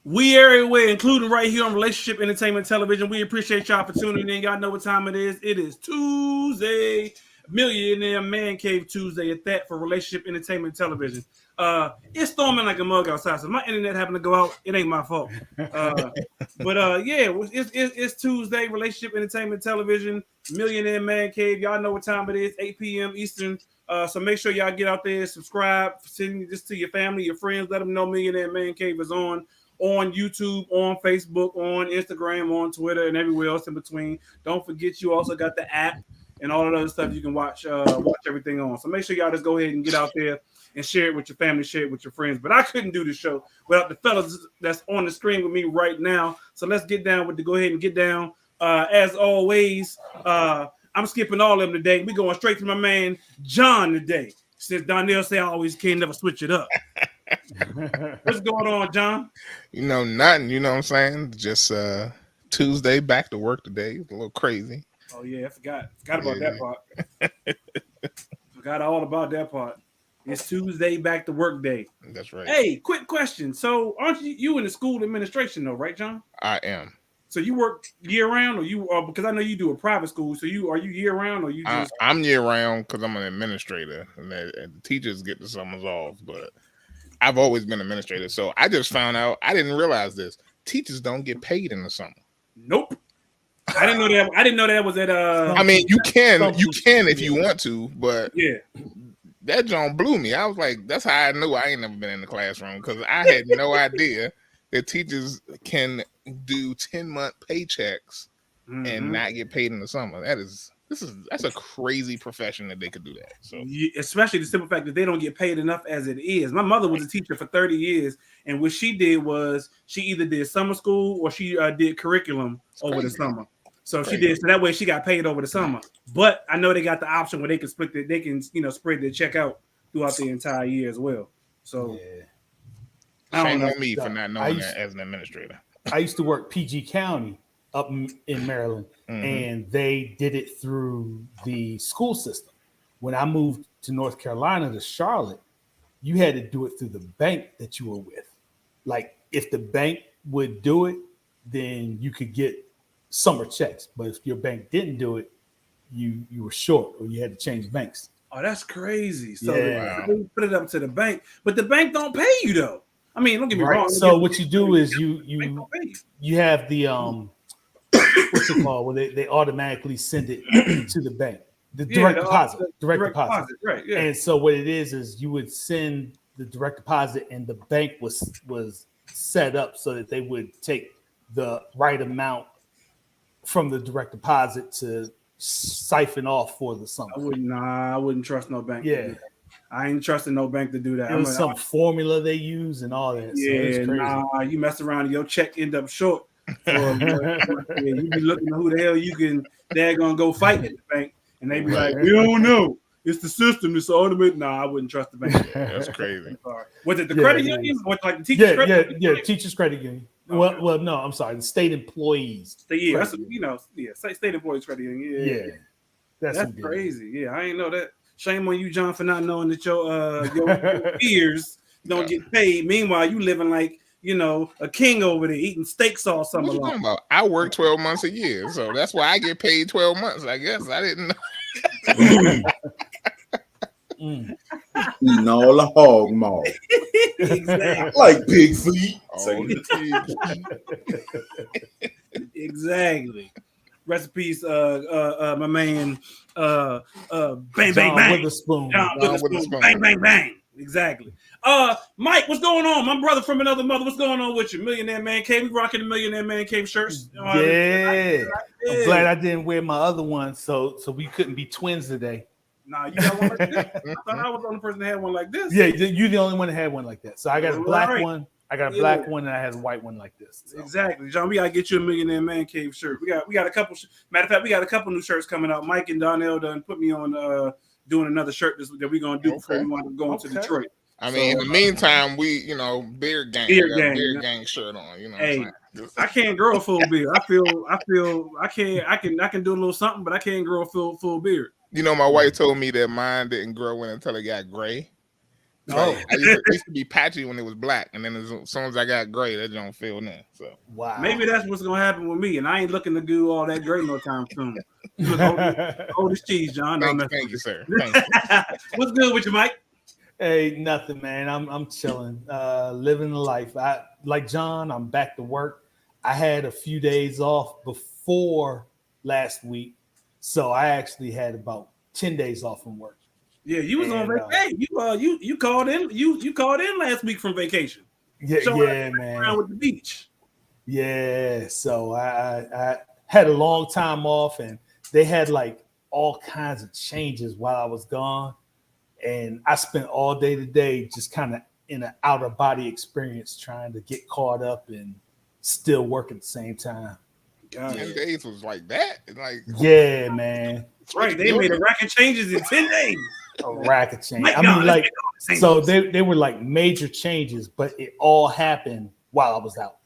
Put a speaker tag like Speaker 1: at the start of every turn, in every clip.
Speaker 1: We everywhere, including right here on Relationship Entertainment Television. We appreciate y'all for tuning in. Y'all know what time it is. It is Tuesday, Millionaire Man Cave Tuesday at that for Relationship Entertainment Television. It's storming like a mug outside, so my internet happened to go out. It ain't my fault. It's Tuesday, Relationship Entertainment Television, Millionaire Man Cave. Y'all know what time it is, 8 p.m. Eastern. So make sure y'all get out there, subscribe, send this to your family, your friends, let them know Millionaire Man Cave is on YouTube, on Facebook, on Instagram, on Twitter, and everywhere else in between. Don't forget you also got the app and all of the other stuff you can watch everything on. So make sure y'all just go ahead and get out there and share it with your family, share it with your friends. But I couldn't do the show without the fellas that's on the screen with me right now. So let's get down with go ahead and get down. As always, I'm skipping all of them today. We're going straight to my man John today. Since Donnell say I always can never switch it up. What's going on, John?
Speaker 2: Nothing. You know what I'm saying? Just Tuesday, back to work today. It's a little crazy.
Speaker 1: Oh yeah, I forgot about that part. Forgot all about that part. It's Tuesday, back to work day.
Speaker 2: That's right.
Speaker 1: Hey, quick question. So, aren't you in the school administration though, right, John?
Speaker 2: I am.
Speaker 1: So you work year round, or you are, because I know you do a private school. So are you year round, or you just?
Speaker 2: I'm year round because I'm an administrator, and the teachers get the summers off, but I've always been administrator. So I just found out, I didn't realize this. Teachers don't get paid in the summer.
Speaker 1: Nope. I didn't know that. I didn't know that was at
Speaker 2: I mean, you can if you want to, but
Speaker 1: yeah.
Speaker 2: That John blew me. I was like, that's how I knew I ain't never been in the classroom, because I had no idea that teachers can do 10-month paychecks and not get paid in the summer. That's a crazy profession that they could do that. So
Speaker 1: especially the simple fact that they don't get paid enough as it is. My mother was a teacher for 30 years, and what she did was she either did summer school or she did curriculum over the summer. So she did, so that way she got paid over the summer. But I know they got the option where they can spread their check out throughout the entire year as well. So
Speaker 2: shame on me for not knowing that as an administrator.
Speaker 3: I used to work PG County up in Maryland, and they did it through the school system. When I moved to North Carolina, to Charlotte, you had to do it through the bank that you were with. Like, if the bank would do it, then you could get summer checks. But if your bank didn't do it, you were short, or you had to change banks.
Speaker 1: Oh, that's crazy. So they put it up to the bank, but the bank don't pay you though. I mean, don't get me wrong.
Speaker 3: So what you do is you have the what's it called? Well, they automatically send it to the bank. The direct deposit. Direct deposit.
Speaker 1: Right. Yeah.
Speaker 3: And so what it is you would send the direct deposit, and the bank was set up so that they would take the right amount from the direct deposit to siphon off for the summer.
Speaker 1: I wouldn't trust no bank.
Speaker 3: Yeah.
Speaker 1: I ain't trusting no bank to do that.
Speaker 3: It was some formula they use and all that.
Speaker 1: Yeah, you mess around and your check end up short. You be looking at who the hell they're gonna go fight at the bank, and they be like, we don't know. It's the system. It's automated. I wouldn't trust the bank.
Speaker 2: That's crazy.
Speaker 1: Was it the credit union? Or like the teachers' credit union?
Speaker 3: Yeah, teachers' credit union. Okay. Well, no, I'm sorry, the state employees.
Speaker 1: State employees credit union. Yeah. That's crazy. Yeah, I ain't know that. Shame on you, John, for not knowing that your peers don't get paid. Meanwhile, you living like a king over there eating steak sauce.
Speaker 2: What you talking about? I work 12 months a year, so that's why I get paid 12 months. I guess I didn't know.
Speaker 4: Eating all the hog maw.
Speaker 1: Exactly.
Speaker 4: Like pig feet.
Speaker 1: Exactly. Recipes, my man, bang, bang, bang.
Speaker 3: With a spoon.
Speaker 1: Bang, bang, bang. Exactly. Mike, what's going on? My brother from another mother. What's going on with you? Millionaire Man Cave. We rocking the Millionaire Man Cave shirts.
Speaker 3: I'm glad I didn't wear my other one, so we couldn't be twins today.
Speaker 1: Nah, you got one like this? I thought I was the only person that had one like this.
Speaker 3: Yeah, you're the only one that had one like that. So I got a black one. I got a black one, and I had a white one like this. So.
Speaker 1: Exactly, John. We gotta get you a Millionaire Man Cave shirt. We got a couple. Matter of fact, we got a couple new shirts coming out. Mike and Donnell done put me on doing another shirt that we're gonna do before we want to go into Detroit.
Speaker 2: I mean, in the meantime, we beard gang shirt on.
Speaker 1: Hey, I can't grow a full beard. I feel I can do a little something, but I can't grow a full beard.
Speaker 2: My wife told me that mine didn't grow in until it got gray.
Speaker 3: Oh,
Speaker 2: I used to be patchy when it was black, and then as soon as I got gray, that don't feel now. So
Speaker 3: wow.
Speaker 1: Maybe that's what's gonna happen with me, and I ain't looking to do all that great no time soon. You look old as cheese, John. No,
Speaker 2: thank you, sir. Thank you.
Speaker 1: What's good with you, Mike?
Speaker 3: Hey, nothing, man. I'm chilling, living the life. I like John. I'm back to work. I had a few days off before last week, so I actually had about 10 days off from work.
Speaker 1: Yeah, you was on vacation. You called in. You called in last week from vacation.
Speaker 3: Yeah, man.
Speaker 1: Around with the beach.
Speaker 3: Yeah, so I had a long time off, and they had like all kinds of changes while I was gone, and I spent all day today just kind of in an out of body experience, trying to get caught up and still work at the same time.
Speaker 2: 10 days was like that. Like,
Speaker 3: yeah, man.
Speaker 1: That's right. They made a rack of changes in 10 days.
Speaker 3: A rack of change. I mean, like, so they were like major changes, but it all happened while I was out.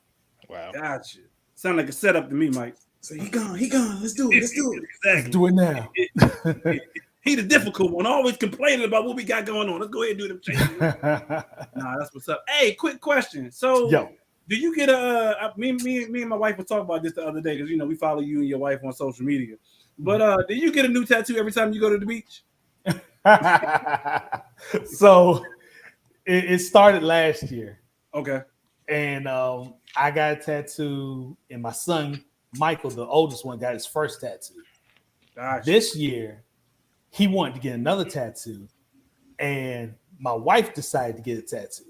Speaker 2: Wow.
Speaker 1: Gotcha. Sound like a setup to me, Mike.
Speaker 4: So he gone. Let's do it.
Speaker 1: Exactly.
Speaker 3: Let's do it now.
Speaker 1: He the difficult one, always complaining about what we got going on. Let's go ahead and do them changes. Nah, that's what's up. Hey, quick question. So, do you get me and my wife were talking about this the other day, because we follow you and your wife on social media. But do you get a new tattoo every time you go to the beach?
Speaker 3: So it started last year.
Speaker 1: Okay.
Speaker 3: And I got a tattoo, and my son Michael, the oldest one, got his first tattoo.
Speaker 1: Gotcha.
Speaker 3: This year he wanted to get another tattoo, and my wife decided to get a tattoo.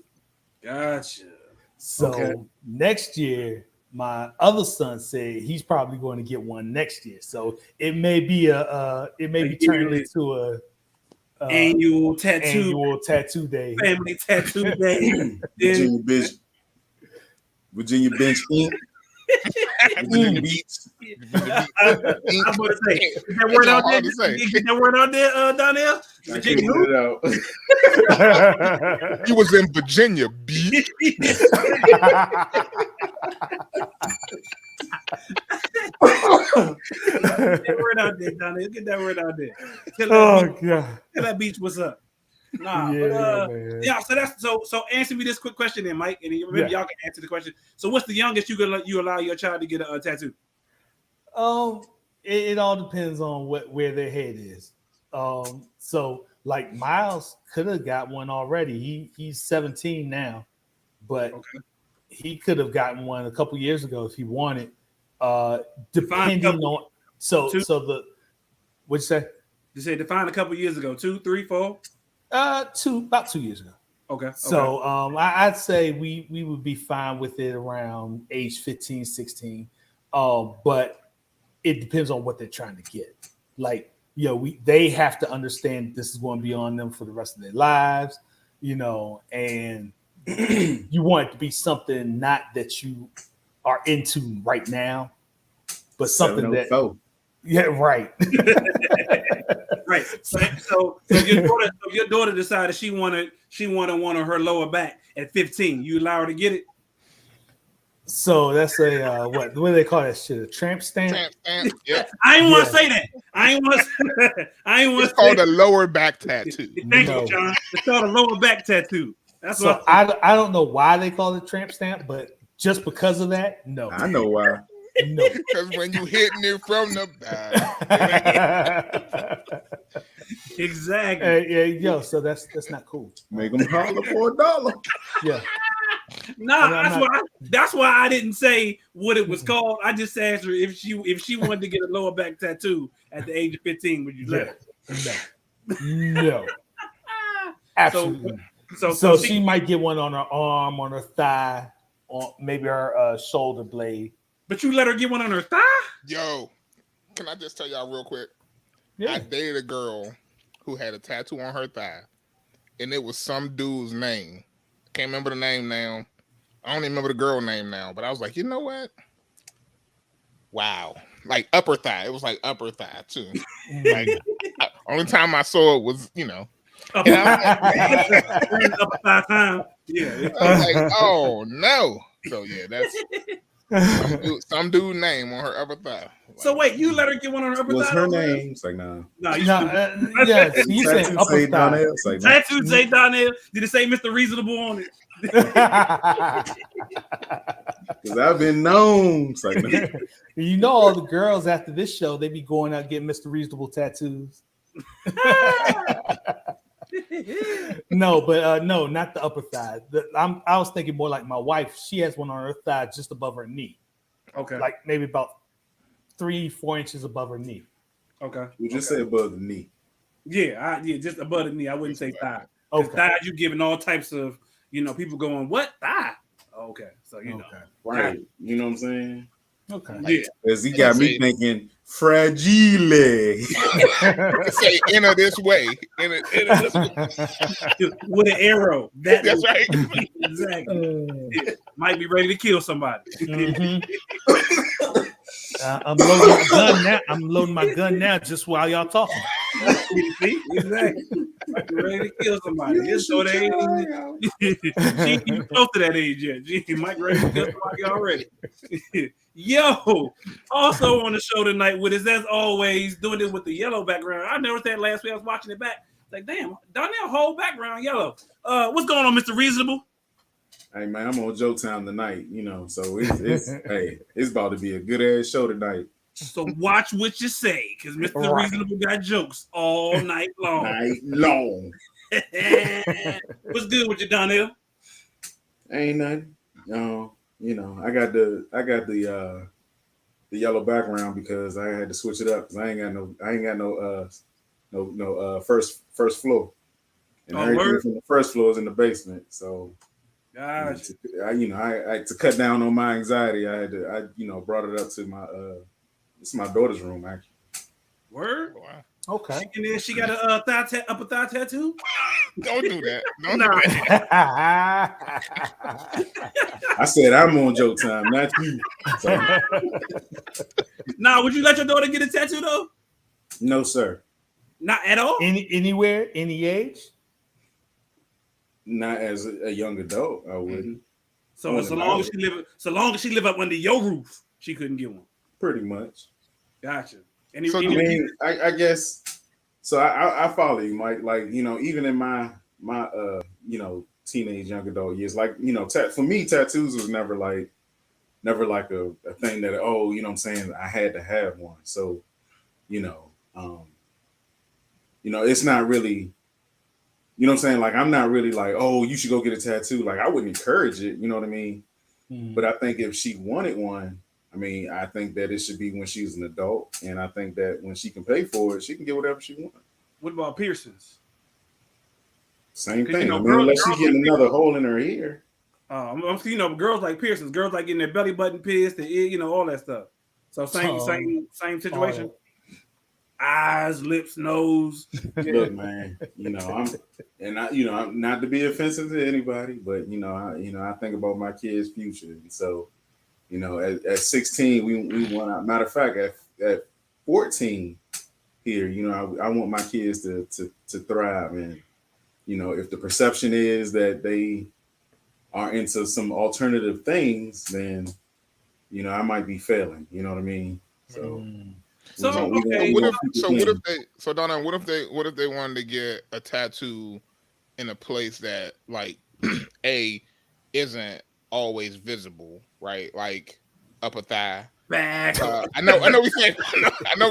Speaker 1: Gotcha.
Speaker 3: So next year, my other son said he's probably going to get one next year. So it may be turned into a
Speaker 1: annual tattoo
Speaker 3: day,
Speaker 1: family tattoo day.
Speaker 4: Virginia Bench Inc. Virginia Beach.
Speaker 1: I'm going to say, get that word out there. Get that word out there, Donnell.
Speaker 2: He was in Virginia Beach.
Speaker 1: Get that word out there, Donnell. Get that word out there. Tell that beach what's up. Nah, so answer me this quick question then, Mike, and maybe y'all can answer the question. So what's the youngest you allow your child to get a tattoo?
Speaker 3: It all depends on where their head is. So like Miles could have got one already. He's 17 now, but he could have gotten one a couple years ago if he wanted. Depending on what'd you say?
Speaker 1: You said define a couple years ago, 2, 3, 4?
Speaker 3: About 2 years ago.
Speaker 1: Okay.
Speaker 3: So I'd say we would be fine with it around age 15, 16. But it depends on what they're trying to get. Like, they have to understand this is going to be on them for the rest of their lives, and you want it to be something not that you are into right now, but something that right.
Speaker 1: Right. So your daughter decided she wanted one on her lower back at 15. You allow her to get it?
Speaker 3: So that's a what do they call that shit? A tramp stamp?
Speaker 2: Tramp stamp. Yeah.
Speaker 1: I ain't want to say that. I ain't want to.
Speaker 2: It's called a lower back tattoo.
Speaker 1: Thank you, John. It's called a lower back tattoo. That's what
Speaker 3: I don't know why they call it tramp stamp, but just because of that, no.
Speaker 4: I know why.
Speaker 3: No,
Speaker 2: because when you hitting it from the back.
Speaker 1: Exactly.
Speaker 3: So that's not cool.
Speaker 4: Make them holler for $1.
Speaker 3: Yeah.
Speaker 1: That's why I didn't say what it was called. I just asked her if she wanted to get a lower back tattoo at the age of 15. Would you let her?
Speaker 3: No. Absolutely. So she might get one on her arm, on her thigh, on maybe her shoulder blade.
Speaker 1: But you let her get one on her thigh?
Speaker 2: Yo, can I just tell y'all real quick?
Speaker 3: Yeah.
Speaker 2: I dated a girl who had a tattoo on her thigh, and it was some dude's name. Can't remember the name now. I don't even remember the girl name now, but I was like, you know what? Wow. Like upper thigh. It was like upper thigh too. Like only time I saw it was,
Speaker 1: Upper thigh time. Yeah.
Speaker 2: I was like, oh no. So yeah, Some dude name on her upper thigh.
Speaker 1: So wait, you let her get one on her upper
Speaker 4: What's
Speaker 1: thigh?
Speaker 4: her name? It's like, nah.
Speaker 1: No, you
Speaker 3: Yeah, so you saying
Speaker 4: Tattoo
Speaker 3: upper
Speaker 4: say
Speaker 3: thigh.
Speaker 4: Donnell. It's like, nah.
Speaker 1: tattoo say Donnell. Did it say Mr. Reasonable on it?
Speaker 4: Because I've been known. It's like, nah.
Speaker 3: You know, all the girls after this show, they be going out getting Mr. Reasonable tattoos. No, but no, not the upper thigh. I was thinking more like my wife. She has one on her thigh just above her knee.
Speaker 1: Okay.
Speaker 3: Like maybe about 3-4 inches above her knee.
Speaker 1: Okay.
Speaker 4: We just say above the knee.
Speaker 1: Yeah, just above the knee. I wouldn't say thigh.
Speaker 3: Okay.
Speaker 1: Thigh, you giving all types of, people going, what thigh? Okay, so you know,
Speaker 4: Right. You know what I'm saying?
Speaker 3: Okay.
Speaker 1: yeah.
Speaker 4: Because he got me thinking fragile.
Speaker 2: Say enter this way. Enter this way.
Speaker 1: With an arrow.
Speaker 2: That's right.
Speaker 1: Exactly. Might be ready to kill somebody.
Speaker 3: Mhm. I'm loading my gun now. I'm loading my gun now just while y'all talking.
Speaker 1: See? Exactly. Might be ready to kill somebody. Just so they ain't she ain't even close to that age yet. She might be ready to kill somebody already. Yo, also on the show tonight with us, as always, doing it with the yellow background. I noticed that last week. I was watching it back. Like, damn, Donnell whole background yellow. What's going on, Mr. Reasonable?
Speaker 4: Hey man, I'm on Joe Time tonight, so it's hey, it's about to be a good ass show tonight.
Speaker 1: So watch what you say, because Mr.
Speaker 3: Right.
Speaker 1: Reasonable got jokes all night long.
Speaker 4: Night long.
Speaker 1: What's good with you, Donnell?
Speaker 4: Ain't nothing. No, I got the yellow background because I had to switch it up because I ain't got no first floor. And everything from the first floor is in the basement. So
Speaker 1: Gosh.
Speaker 4: to cut down on my anxiety, I brought it up to my it's my daughter's room actually.
Speaker 1: Word?
Speaker 2: Wow.
Speaker 3: Okay.
Speaker 1: And then she got a upper thigh tattoo?
Speaker 2: Don't do that. Don't
Speaker 1: Nah.
Speaker 2: do that.
Speaker 4: I said I'm on Joe Time, not you. So,
Speaker 1: Nah, would you let your daughter get a tattoo though?
Speaker 4: no, sir.
Speaker 1: Not at all?
Speaker 3: Anywhere, any age?
Speaker 4: Not as a young adult, I wouldn't.
Speaker 1: So long as she live up under your roof, she couldn't get one.
Speaker 4: Pretty much.
Speaker 1: Gotcha.
Speaker 4: I mean, I guess so. I follow you, Mike. Like even in my teenage young adult years, like for me, tattoos was never like a thing that I'm saying I had to have one. So it's not really. You know what I'm saying? Like, I'm not really like, oh, you should go get a tattoo. Like, I wouldn't encourage it. You know what I mean?
Speaker 3: Mm.
Speaker 4: But I think if she wanted one, I mean, I think that it should be when she's an adult. And I think that when she can pay for it, she can get whatever she wants.
Speaker 1: What about piercings?
Speaker 4: Same thing. Unless she getting another hole in her ear.
Speaker 1: Girls like piercings. Girls like getting their belly button pierced, the ear, all that stuff. So same situation. Eyes, lips, nose.
Speaker 4: Look, man, I'm not to be offensive to anybody, but I think about my kids' future. And so, at 16, we went out. Matter of fact, at 14 here, I want my kids to thrive. And, if the perception is that they are into some alternative things, then, I might be failing. You know what I mean? So.
Speaker 2: Donna, what if they wanted to get a tattoo in a place that like isn't always visible, right? Like upper thigh.
Speaker 1: Back.
Speaker 2: I know we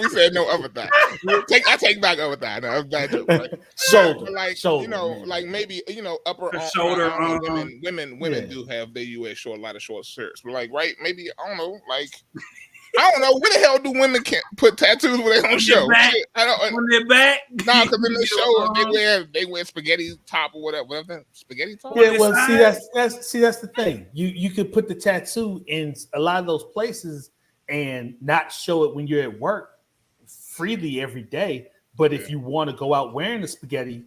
Speaker 2: said no upper thigh. I take back upper thigh. No, bad joke, right?
Speaker 3: Shoulder.
Speaker 2: Like
Speaker 3: shoulder,
Speaker 2: like maybe upper
Speaker 1: shoulder.
Speaker 2: Women do have they wear a lot of short shirts, but like maybe I don't know, like. I don't know where the hell do women can't put tattoos where they don't show.
Speaker 1: On their back.
Speaker 2: Nah, because in the show they wear spaghetti top or whatever. Spaghetti top.
Speaker 3: Yeah, well, that's the thing. You could put the tattoo in a lot of those places and not show it when you're at work freely every day. But if you want to go out wearing a spaghetti,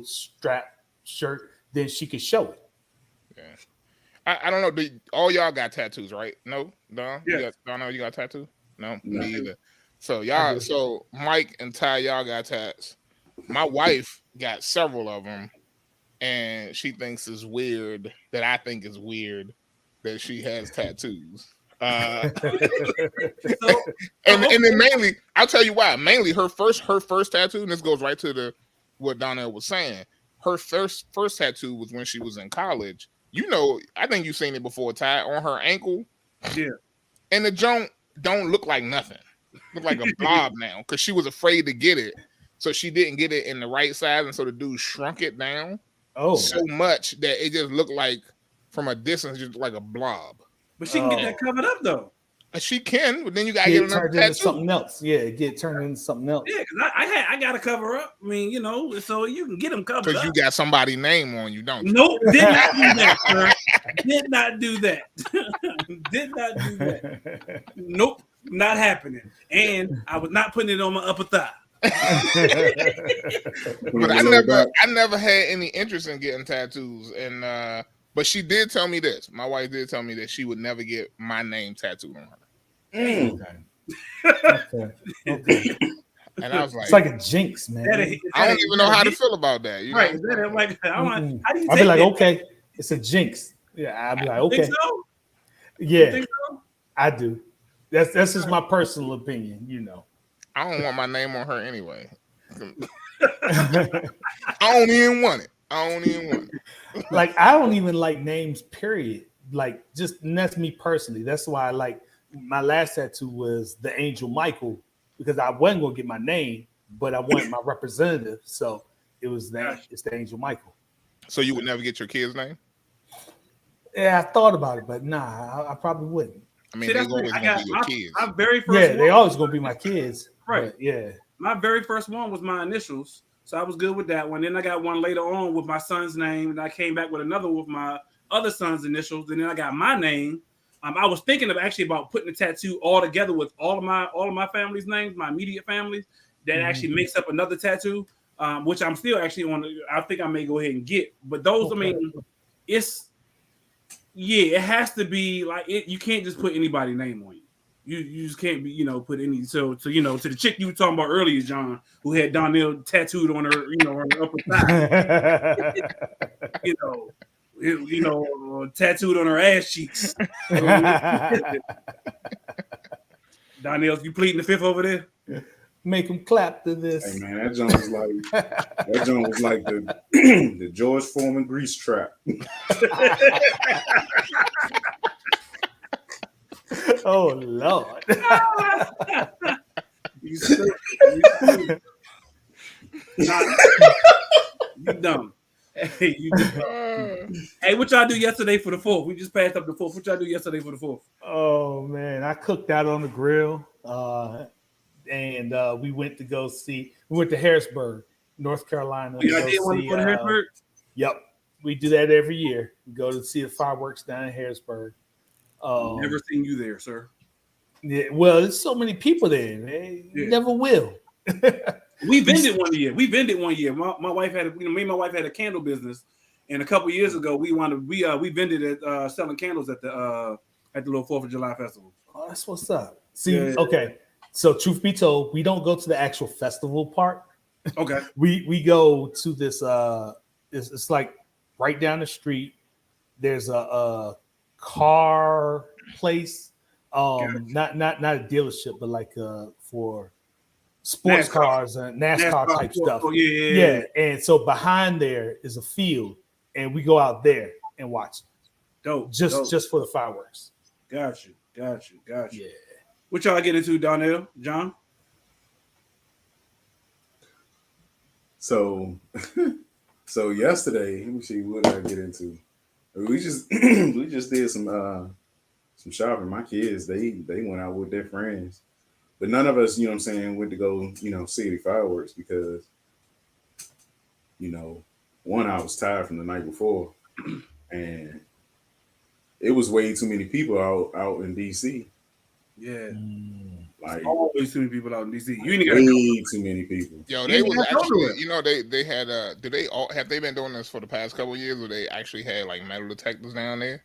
Speaker 3: strap shirt, then she could show it.
Speaker 2: Yeah. I don't know. All y'all got tattoos, right? No, Don.
Speaker 1: Yeah.
Speaker 2: Don, you got a tattoo? No, me either. So y'all, Mike and Ty, y'all got tats. My wife got several of them, and she thinks it's weird that I think it's weird that she has tattoos. And
Speaker 1: So,
Speaker 2: and then mainly, I'll tell you why. Mainly her first tattoo, and this goes right to what Donnell was saying. Her first tattoo was when she was in college. You know, I think you've seen it before, Ty, on her ankle.
Speaker 1: yeah.
Speaker 2: And the joint don't look like nothing. Look like a blob now because she was afraid to get it. So she didn't get it in the right size. And so the dude shrunk it down so much that it just looked like from a distance, just like a blob.
Speaker 1: But she can get that covered up though.
Speaker 2: She can, but then you gotta get another tattoo.
Speaker 3: Something else. Yeah, get turned into something else.
Speaker 1: Yeah, because I got to cover up. I mean, you know, so you can get them covered up.
Speaker 2: Because you got somebody's name on you, don't you?
Speaker 1: Nope, did not do that, sir. Did not do that. Did not do that. Nope, not happening. And I was not putting it on my upper thigh.
Speaker 2: But I never had any interest in getting tattoos, and but she did tell me this. My wife did tell me that she would never get my name tattooed on her.
Speaker 3: Okay.
Speaker 2: And I was like,
Speaker 3: it's like a jinx, man.
Speaker 2: I don't even know how to feel about that. You
Speaker 1: right?
Speaker 2: know?
Speaker 1: Like, how do you?
Speaker 3: I'll be like, okay, it's a jinx. Yeah, I'll be like, okay.
Speaker 1: Think so?
Speaker 3: Yeah,
Speaker 1: You think so?
Speaker 3: I do. That's just my personal opinion, you know.
Speaker 2: I don't want my name on her anyway. I don't even want it.
Speaker 3: Like, I don't even like names, period. Like, and that's me personally. That's why I like my last tattoo was the Angel Michael, because I wasn't gonna get my name, but I wanted my representative. So it's the Angel Michael.
Speaker 2: So you would never get your kid's name?
Speaker 3: Yeah, I thought about it, but nah, I probably wouldn't.
Speaker 2: I mean, they're always gonna be your kids.
Speaker 1: My very first
Speaker 3: they always gonna be my kids.
Speaker 1: Right.
Speaker 3: Yeah.
Speaker 1: My very first one was my initials. So I was good with that one. Then I got one later on with my son's name, and I came back with another with my other son's initials. And then I got my name. I was thinking about putting a tattoo all together with all of my family's names, my immediate family, that actually makes up another tattoo, which I'm still actually on. I think I may go ahead and get. But those, I mean, it has to be like it. You can't just put anybody's name on you. You just can't be, put any. So to the chick you were talking about earlier, John, who had Donnell tattooed on her, on her upper thigh, tattooed on her ass cheeks. Donnell, you pleading the fifth over there?
Speaker 3: Make them clap to this.
Speaker 4: Hey man, that joint was like the George Foreman grease trap.
Speaker 3: Oh Lord.
Speaker 1: You dumb. Hey, you dumb. Hey, what y'all do yesterday for the 4th? We just passed up the 4th. What y'all do yesterday for the 4th?
Speaker 3: Oh man, I cooked out on the grill. And we went to Harrisburg, North Carolina.
Speaker 1: Y'all did want to go to Harrisburg?
Speaker 3: Yep. We do that every year. We go to see the fireworks down in Harrisburg.
Speaker 1: Never seen you there, sir.
Speaker 3: Yeah, well, there's so many people there, man. You never will.
Speaker 1: We vended one year. My wife had me and my wife had a candle business, and a couple years ago we vended at selling candles at the little 4th of July festival.
Speaker 3: Oh, that's what's up. See, okay. So truth be told, we don't go to the actual festival part.
Speaker 1: Okay.
Speaker 3: We go to this it's like right down the street. There's a car place. Not a dealership, but like for sports cars and NASCAR type stuff.
Speaker 1: Oh, yeah.
Speaker 3: And so behind there is a field, and we go out there and watch.
Speaker 1: Dope.
Speaker 3: Just for the fireworks.
Speaker 1: Got you. Yeah. What y'all get into, Donnell? John?
Speaker 4: So yesterday, let me see, what did I get into? We just did some shopping. My kids, they went out with their friends, but none of us, went to go, see the fireworks because, one, I was tired from the night before, and it was way too many people out in DC.
Speaker 1: Yeah.
Speaker 4: Like
Speaker 1: always too many people out in DC. You ain't
Speaker 4: way too many people.
Speaker 2: Yo, they was actually, they had have they been doing this for the past couple of years where they actually had like metal detectors down there?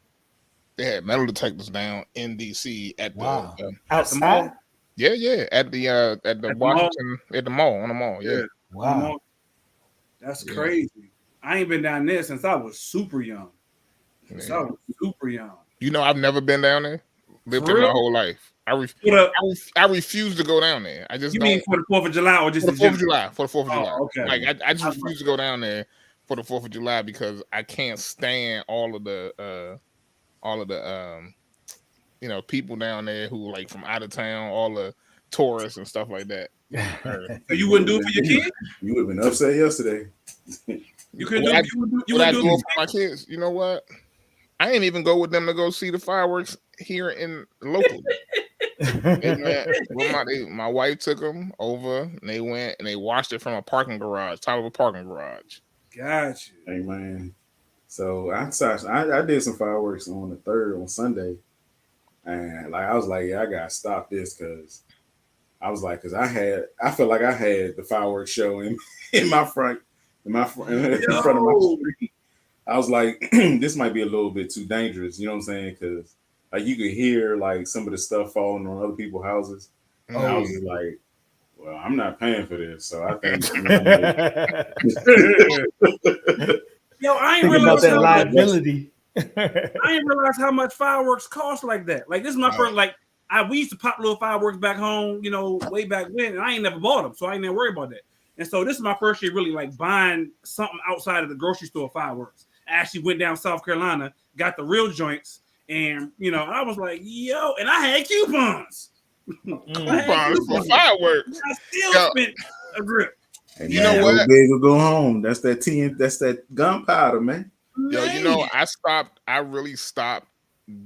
Speaker 2: They had metal detectors down in DC at the
Speaker 3: outside.
Speaker 2: Yeah, at the Washington mall. At the mall, on the mall. Yeah.
Speaker 3: Wow.
Speaker 1: That's crazy. I ain't been down there since I was super young.
Speaker 2: Yeah.
Speaker 1: Super young.
Speaker 2: I've never been down there. Lived
Speaker 1: For
Speaker 2: it my
Speaker 1: real?
Speaker 2: whole life. I refuse to go down there. I just
Speaker 1: You
Speaker 2: don't.
Speaker 1: mean for the 4th of July or just
Speaker 2: For
Speaker 1: in
Speaker 2: the 4th of
Speaker 1: general?
Speaker 2: July. For the 4th of July.
Speaker 1: Oh, okay.
Speaker 2: Like I just refuse to go down there for the 4th of July because I can't stand all of the you know, people down there who like from out of town, all the tourists and stuff like that.
Speaker 1: So you wouldn't do it for your kids?
Speaker 4: You would have been upset yesterday.
Speaker 1: You couldn't do it. You
Speaker 2: Would I
Speaker 1: wouldn't
Speaker 2: do
Speaker 1: do
Speaker 2: it for my kids? You know what? I ain't even go with them to go see the fireworks here in locally. My wife took them over and they went and they watched it from a parking garage, top of a parking garage.
Speaker 1: Gotcha.
Speaker 4: Hey man. So I did some fireworks on the 3rd on Sunday. And like I was like, yeah, I gotta stop this because I felt like I had the fireworks show in my front in front of my street. I was like, this might be a little bit too dangerous, you know what I'm saying? Because like you could hear like some of the stuff falling on other people's houses. And I was just like, well, I'm not paying for this, so I think.
Speaker 1: Yo, I ain't
Speaker 3: Think about that liability.
Speaker 1: I didn't realize how much fireworks cost like that. Like this is my first. Like we used to pop little fireworks back home, you know, way back when, and I ain't never bought them, so I ain't never worried about that. And so this is my first year really like buying something outside of the grocery store fireworks. I actually went down South Carolina, got the real joints, and you know, I was like, yo, and I had coupons.
Speaker 2: Coupons for fireworks.
Speaker 1: I still spent a grip.
Speaker 4: And you know what? Big will go home. That's that gunpowder, man.
Speaker 2: Yo, you know, I really stopped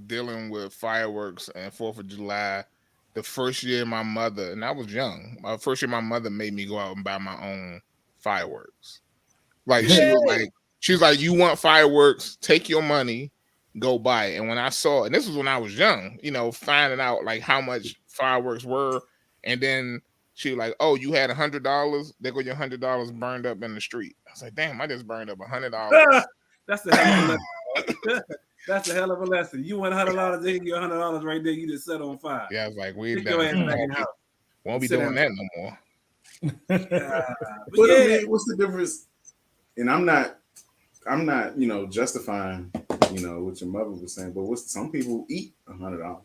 Speaker 2: dealing with fireworks and 4th of July the first year my mother, and I was young, my first year my mother made me go out and buy my own fireworks. Like she was like, you want fireworks, take your money, go buy it. And when I saw, and this was when I was young, you know, finding out like how much fireworks were, and then she was like, oh, you had $100, there go your $100 burned up in the street. I was like, damn, I just burned up $100.
Speaker 1: That's the hell of a lesson. That's a hell of a lesson. You want $100, they give you $100 right there. You just set on fire.
Speaker 2: Yeah, I was like, we won't be doing that no more.
Speaker 4: But I mean, what's the difference? And I'm not, you know, justifying, you know, what your mother was saying. But some people eat $100.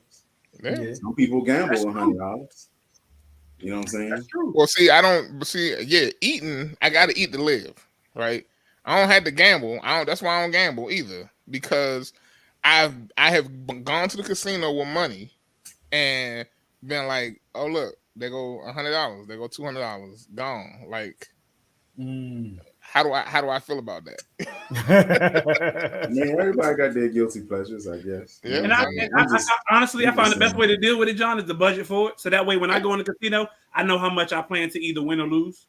Speaker 2: Yeah.
Speaker 4: Some people gamble $100. You know what I'm saying?
Speaker 1: That's true.
Speaker 2: Well, eating. I got to eat to live, right? I don't have to gamble. That's why I don't gamble either, because I have gone to the casino with money and been like, oh look, they go $100, they go $200, gone. Like, how do I feel about that?
Speaker 4: Man, everybody got their guilty pleasures, I guess.
Speaker 2: Yeah.
Speaker 1: And I honestly, I find the best way to deal with it, John, is to budget for it. So that way, when I go in the casino, I know how much I plan to either win or lose.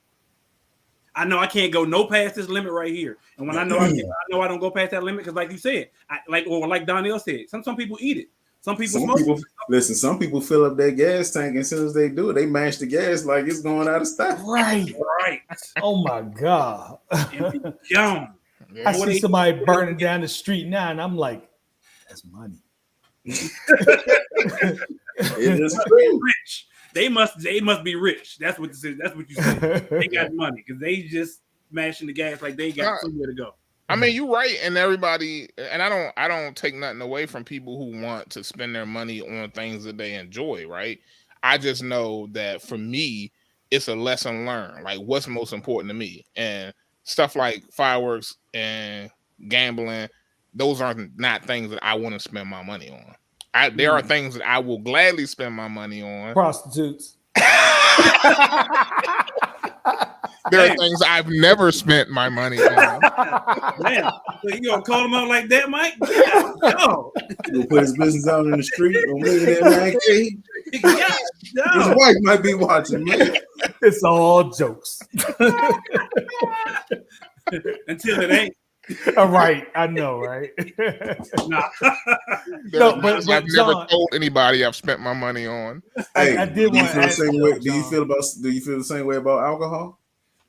Speaker 1: I know I can't go no past this limit right here. And when I know I don't go past that limit, because like you said, like Donnell said, some people eat it. Some people fill up their gas tank, and as soon as they do it, they mash the gas like it's going out of stock.
Speaker 3: Right. Oh my God.
Speaker 1: Yeah.
Speaker 3: I see somebody burning down the street now, and I'm like, that's money.
Speaker 4: It is
Speaker 1: rich. They must be rich. That's what this is. That's what you said. They got money because they just mashing the gas like they got somewhere to go.
Speaker 2: I mean, you're right, and everybody, and I don't take nothing away from people who want to spend their money on things that they enjoy, right? I just know that for me, it's a lesson learned. Like, what's most important to me, and stuff like fireworks and gambling, those are not things that I want to spend my money on. There are things that I will gladly spend my money on.
Speaker 3: Prostitutes.
Speaker 2: There are things I've never spent my money on.
Speaker 1: Man, so you gonna call him out like that, Mike? Yeah, no.
Speaker 4: He'll put his business out in the street on Millionaire M.A.N.
Speaker 1: Yeah, no.
Speaker 4: His wife might be watching, man.
Speaker 3: It's all jokes.
Speaker 1: Until it ain't.
Speaker 3: All right, I know, right?
Speaker 1: Nah.
Speaker 2: No, but I've never told anybody I've spent my money on.
Speaker 4: Hey,
Speaker 3: I did want to ask
Speaker 4: do you feel the same way about alcohol?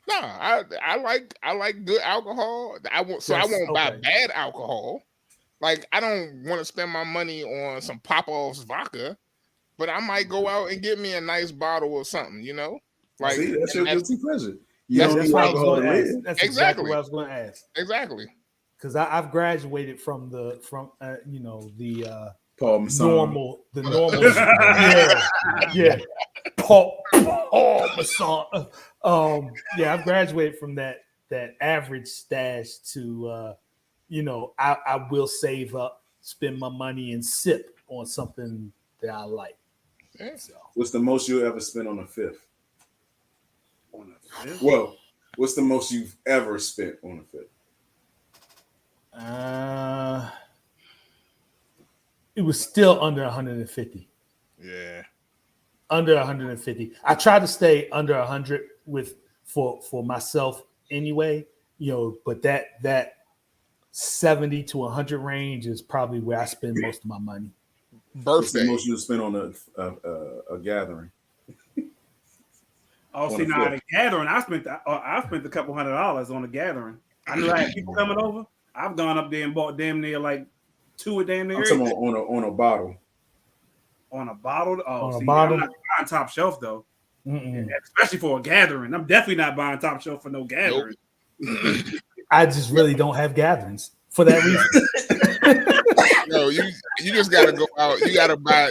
Speaker 2: No, I like good alcohol. I won't buy bad alcohol. Like, I don't want to spend my money on some Popov's vodka, but I might go out and get me a nice bottle or something, you know? Like,
Speaker 4: see, that's your guilty pleasure.
Speaker 3: That's what I was going to ask.
Speaker 2: Live.
Speaker 3: That's exactly what I was going to ask.
Speaker 2: Exactly.
Speaker 3: Because I've graduated from the
Speaker 4: Paul Masson.
Speaker 3: the normal, yeah. Paul Masson. Yeah, I've graduated from that average stash to, I will save up, spend my money, and sip on something that I like. So.
Speaker 4: What's the most you'll ever spend on a fifth?
Speaker 1: On a fifth?
Speaker 4: Well, what's the most you've ever spent on a fifth?
Speaker 3: It was still under 150.
Speaker 2: Yeah.
Speaker 3: Under 150. I try to stay under 100 for myself anyway, but that 70 to 100 range is probably where I spend most of my money.
Speaker 4: What's the most you spend on a gathering?
Speaker 1: Oh, see, now at a gathering, I spent a couple $100 on a gathering. I knew I had people coming over. I've gone up there and bought damn near like 2 a damn near.
Speaker 4: I'm talking on a bottle.
Speaker 1: On a bottle? Oh,
Speaker 3: on
Speaker 1: see,
Speaker 3: a bottle?
Speaker 1: I'm not buying top shelf though.
Speaker 3: Mm-mm.
Speaker 1: Especially for a gathering. I'm definitely not buying top shelf for no gathering.
Speaker 2: Nope.
Speaker 3: I just really don't have gatherings for that reason.
Speaker 2: No, you just gotta go out. You gotta buy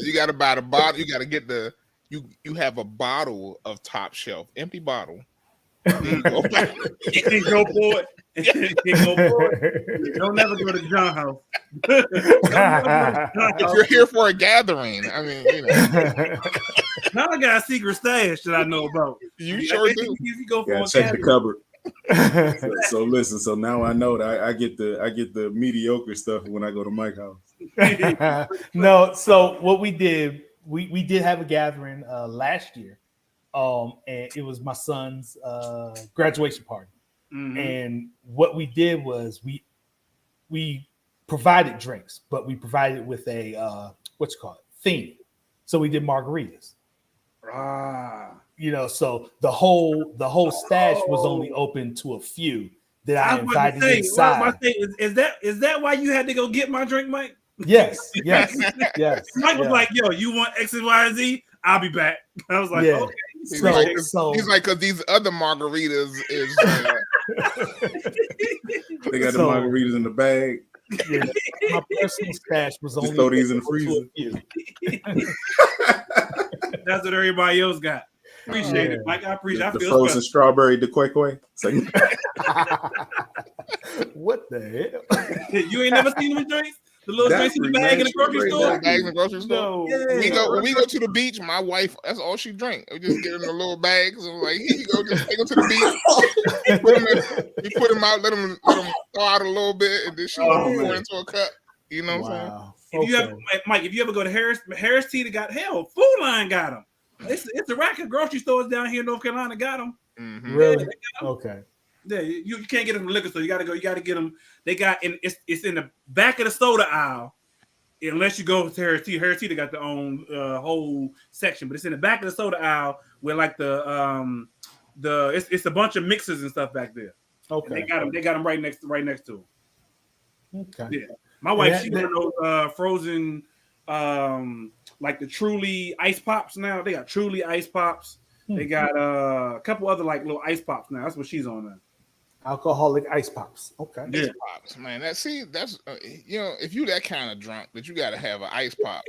Speaker 2: the bottle. You gotta get you have a bottle of top shelf, empty bottle.
Speaker 1: You can go for it. Don't never go to John house.
Speaker 2: If you're here for a gathering, I mean,
Speaker 1: Now I got a secret stash that I know about.
Speaker 2: You sure do.
Speaker 1: You go for
Speaker 4: Check the cupboard. So listen. So now I know that I get the mediocre stuff when I go to Mike's house.
Speaker 3: No. So what we did, we did have a gathering last year, and it was my son's graduation party. Mm-hmm. And what we did was we provided drinks, but we provided with a theme. So we did margaritas. So the whole stash was only open to a few that I invited inside.
Speaker 1: Is that why you had to go get my drink, Mike?
Speaker 3: Yes.
Speaker 1: Mike was like, "Yo, you want X and Y and Z? I'll be back." I was like, "Okay."
Speaker 2: He's like, because these other margaritas is.
Speaker 4: They got the margaritas in the bag.
Speaker 3: Yeah, my personal stash was only.
Speaker 4: Just throw these in the freezer.
Speaker 1: That's what everybody else got. Appreciate it, Mike. I appreciate it.
Speaker 4: The frozen strawberry de quay.
Speaker 3: What the hell?
Speaker 1: You ain't never seen them drinks? The little drinks in the bag in the grocery store?
Speaker 2: Bags in the grocery store.
Speaker 1: No.
Speaker 2: Yeah. When we go to the beach, my wife, that's all she drink. We just get in the little bags and like, here you go, just take them to the beach. We put them out, let them thaw out a little bit, and then she pour into a cup. You know what I'm saying?
Speaker 1: Mike, if you ever go to Harris Teeter got Food Line got them. It's a rack of grocery stores down here in North Carolina got them.
Speaker 2: Mm-hmm.
Speaker 3: Really? Okay.
Speaker 1: Yeah, you can't get them from the liquor store. You got to get them. They got it's in the back of the soda aisle. Unless you go to Harris Teeter. Harris Teeter got their own whole section, but it's in the back of the soda aisle where like it's a bunch of mixers and stuff back there. Okay. And they got them right next to them.
Speaker 3: Okay.
Speaker 1: Yeah. My wife, she got those frozen like the Truly ice pops now. They got Truly ice pops. They got a couple other like little ice pops now. That's what she's on now.
Speaker 3: Alcoholic ice pops. Okay.
Speaker 2: Yeah. Ice pops, man. That's if you that kind of drunk that you got to have an ice pop.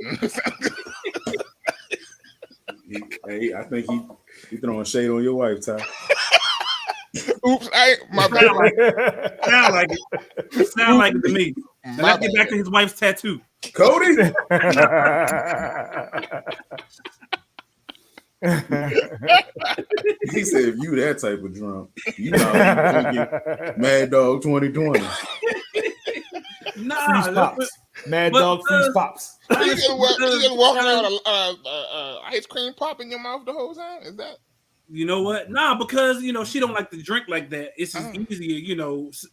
Speaker 4: Hey, I think he throwing shade on your wife, Ty.
Speaker 2: Oops, my bad.
Speaker 1: Sound like it to me. Now let's get back to his wife's tattoo.
Speaker 4: Cody. He said, if you that type of drunk, you know get Mad Dog 2020.
Speaker 1: Nah,
Speaker 3: freeze pops. Mad Dog freeze pops.
Speaker 2: You just walking around with an ice cream pop in your mouth the whole time? Is that?
Speaker 1: You know what? Nah, because she don't like to drink like that. It's just easier,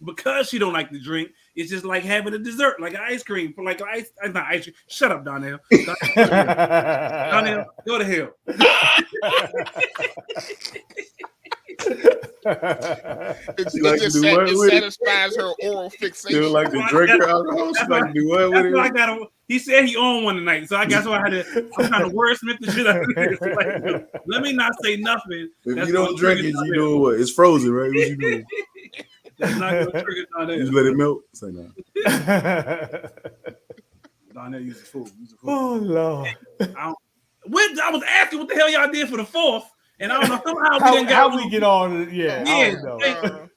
Speaker 1: because she don't like to drink. It's just like having a dessert, like ice cream, not ice cream. Shut up, Donnell. Donnell, go to hell.
Speaker 2: It satisfies her oral fixation.
Speaker 4: Feel like the drinker alcohol. She like to do what with it?
Speaker 1: He said he owned one tonight, so I guess I had to. I'm trying to wordsmith the shit out of this. Like, let me not say nothing.
Speaker 4: If you don't drink it, you doing what? It's frozen, right? What you doing?
Speaker 1: That's not gonna trigger Donnell.
Speaker 4: You just let it melt. Say no.
Speaker 1: Donnell uses food.
Speaker 3: Oh Lord.
Speaker 1: I was asking what the hell y'all did for the 4th, and I don't know somehow
Speaker 3: How we get on? Yeah, I don't know.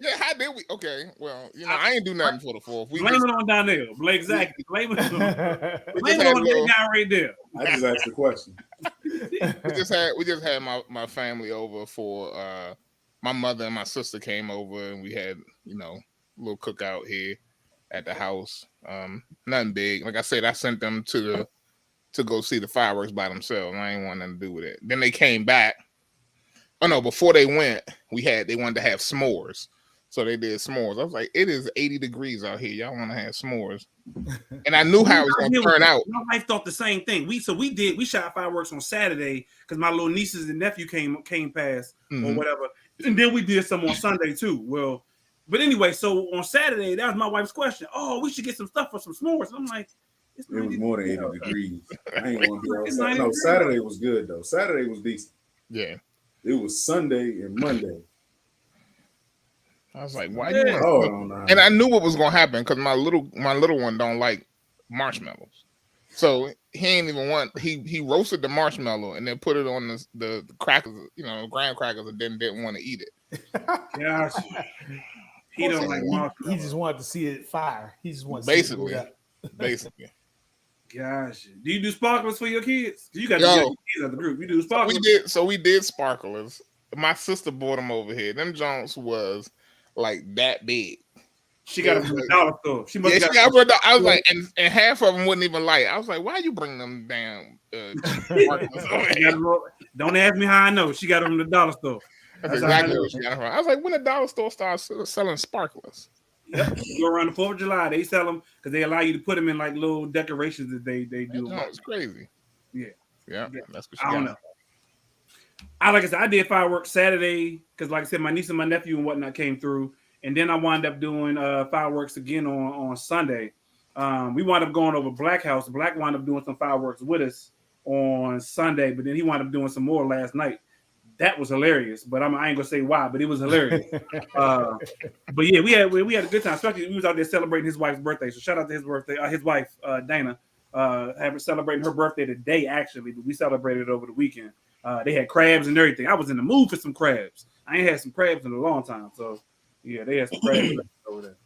Speaker 2: Yeah, how did we? Okay, well, I ain't do nothing for the 4th.
Speaker 1: Blame it on Donnell. Exactly. Blame it on
Speaker 2: that
Speaker 1: guy right there.
Speaker 4: I just asked the question.
Speaker 2: we just had my family over for my mother and my sister came over, and we had a little cookout here at the house. Nothing big. Like I said, I sent them to go see the fireworks by themselves. I ain't want nothing to do with it. Then they came back. Oh no! Before they went, they wanted to have s'mores, so they did s'mores. I was like, it is 80 degrees out here. Y'all want to have s'mores? And I knew how it was going to turn out.
Speaker 1: My wife thought the same thing. We shot fireworks on Saturday because my little nieces and nephew came past or whatever, and then we did some on Sunday too. Well, but anyway, so on Saturday, that was my wife's question. Oh, we should get some stuff for some s'mores. And I'm like,
Speaker 4: it was more than 80 degrees. I ain't want to be outside. No, Saturday was good though. Saturday was decent.
Speaker 2: Yeah.
Speaker 4: It was Sunday and Monday.
Speaker 2: I was like, why you want? And I knew what was gonna happen because my little one don't like marshmallows. So he ain't even want he roasted the marshmallow and then put it on the crackers, graham crackers, and then didn't want to eat it.
Speaker 1: Gosh. He don't like marshmallows.
Speaker 3: He just wanted to see it fire. He just wanted
Speaker 2: to
Speaker 3: see it
Speaker 2: basically.
Speaker 1: Gosh, do you do sparklers for your kids? You got to kids at the group. You do sparklers.
Speaker 2: We did sparklers. My sister bought them over here. Them Jones was like that big.
Speaker 1: She got them from the dollar store. She got
Speaker 2: I was like, and half of them wouldn't even light. I was like, why you bring them down?
Speaker 1: Don't ask me how I know. She got them from the dollar store.
Speaker 2: That's exactly what she got from. I was like, when the dollar store starts selling sparklers.
Speaker 1: Yep. You go around the 4th of July, they sell them because they allow you to put them in like little decorations that they do.
Speaker 2: It's crazy.
Speaker 1: Yeah.
Speaker 2: That's what
Speaker 1: I don't know. Like I said, I did fireworks Saturday because, like I said, my niece and my nephew and whatnot came through, and then I wound up doing fireworks again on Sunday. We wound up going over Black House. Black wound up doing some fireworks with us on Sunday, but then he wound up doing some more last night. That was hilarious, but I ain't gonna say why, but it was hilarious. But yeah, we had a good time. Especially we was out there celebrating his wife's birthday. So shout out to his birthday, his wife Dana, celebrating her birthday today actually, but we celebrated over the weekend. They had crabs and everything. I was in the mood for some crabs. I ain't had some crabs in a long time, so yeah, they had some crabs over there.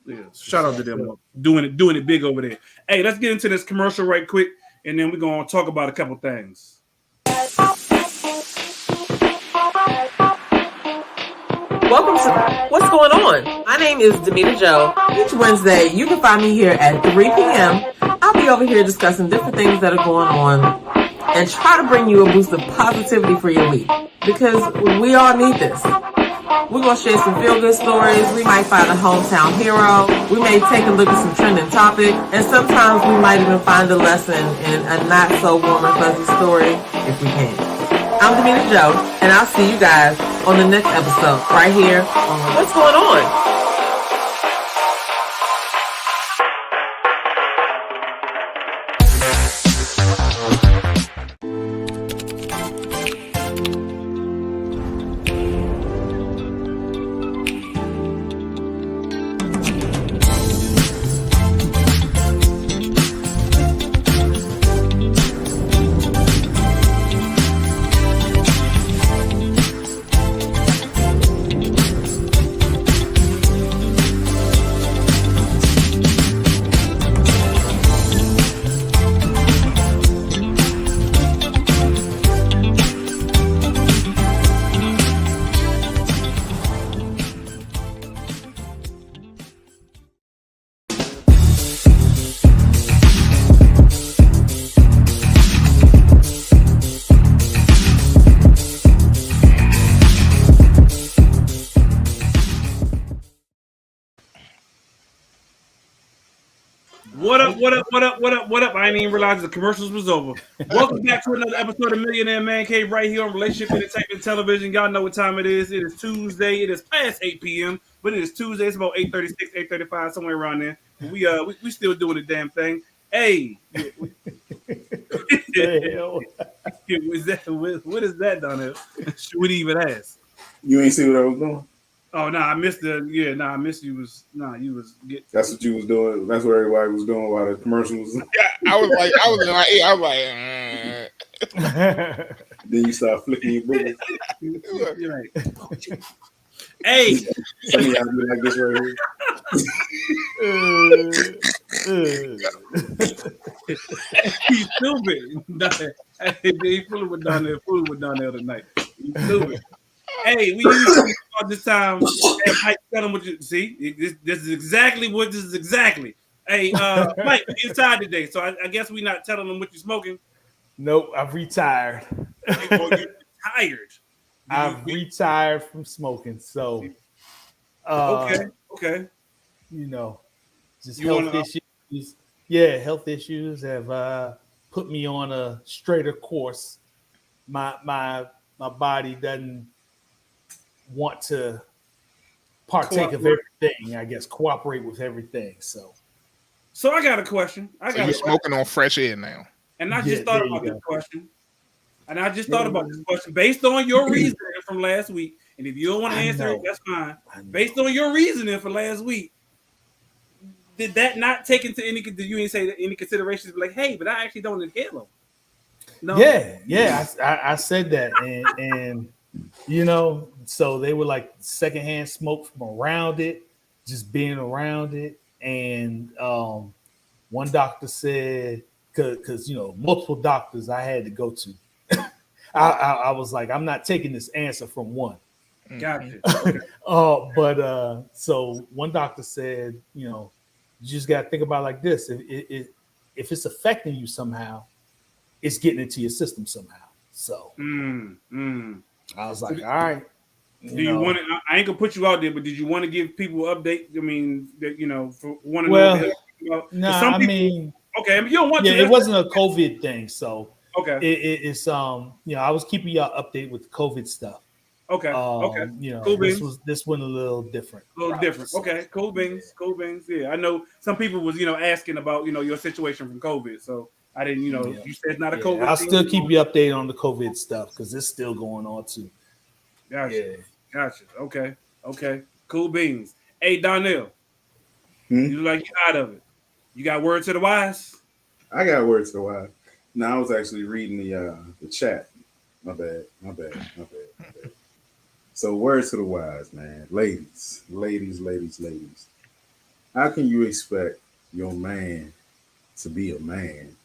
Speaker 1: Yeah, shout out to them doing it big over there. Hey, let's get into this commercial right quick, and then we're gonna talk about a couple things.
Speaker 5: Welcome to What's Going On? My name is Demetra Joe. Each Wednesday, you can find me here at 3 p.m. I'll be over here discussing different things that are going on and try to bring you a boost of positivity for your week because we all need this. We're going to share some feel-good stories. We might find a hometown hero. We may take a look at some trending topic. And sometimes we might even find a lesson in a not-so-warm and fuzzy story if we can. I'm Demetra Joe, and I'll see you guys on the next episode right here on What's Going On?
Speaker 1: What up? I didn't even realize the commercials was over. Welcome back to another episode of Millionaire M.A.N right here on Relationship Entertainment Television. Y'all know what time it is. It is Tuesday. It is past 8 p.m., but it is Tuesday. It's about 8:36, 8:35, somewhere around there. We still doing the damn thing. Hey. What is that, Donnell? Should we even ask?
Speaker 4: You ain't see what I was doing?
Speaker 1: Oh no, I missed the I missed you was you was get.
Speaker 4: That's what you was doing. That's what everybody was doing while the commercials.
Speaker 2: Yeah, I was in my ear. I was like,
Speaker 4: Then you start flicking your boogers.
Speaker 1: You're right. Hey,
Speaker 4: Some of y'all be like this right here.
Speaker 1: he's stupid. He fooling with Donnell tonight. He's stupid. Hey, we use all this time. Hey, Mike, tell him what you see. This is exactly what this is exactly. Hey, Mike, you're tired today, so I guess we're not telling them what you're smoking.
Speaker 3: Nope, I've retired.
Speaker 1: You're tired.
Speaker 3: I've retired from smoking, so
Speaker 1: okay.
Speaker 3: You know, just
Speaker 1: You
Speaker 3: health issues. Yeah, health issues have put me on a straighter course. My body doesn't want to partake of everything. I guess cooperate with everything. So
Speaker 1: I got a question.
Speaker 2: you're smoking on fresh air now.
Speaker 1: And I just thought about this question. And I just thought about this question based on your reasoning from last week. And if you don't want to answer it, that's fine. Based on your reasoning for last week, did that not take into any? Did you ain't say any considerations? Like, hey, but I actually don't inhale them. No.
Speaker 3: Yeah. I said that, and you know, so they were like secondhand smoke from around it, just being around it, and one doctor said, because you know, multiple doctors I had to go to. I was like, I'm not taking this answer from one.
Speaker 1: Gotcha.
Speaker 3: But so one doctor said, you know, you just got to think about it like this: if it's affecting you somehow, it's getting into your system somehow. So I was like, all right.
Speaker 1: You want to? I ain't gonna put you out there, but did you want to give people an update? I mean, that you know, for one.
Speaker 3: Well, no, I mean,
Speaker 1: okay, I mean, you don't want to.
Speaker 3: It wasn't a COVID thing, so
Speaker 1: okay.
Speaker 3: It's you know, I was keeping y'all updated with the COVID stuff.
Speaker 1: Okay. Okay.
Speaker 3: You know,
Speaker 1: cool
Speaker 3: this went a little different.
Speaker 1: So. Okay. Cool beans. Yeah, I know some people was asking about your situation from COVID, so I didn't you said it's not a COVID.
Speaker 3: I'll still keep you updated on the COVID stuff because it's still going on too.
Speaker 1: Gotcha. Okay. Cool beans. Hey, Donnell, you look like you're out of it. You got word to the wise?
Speaker 4: I got word to the wise. No, I was actually reading the chat. My bad. So word to the wise, man. Ladies. How can you expect your man to be a man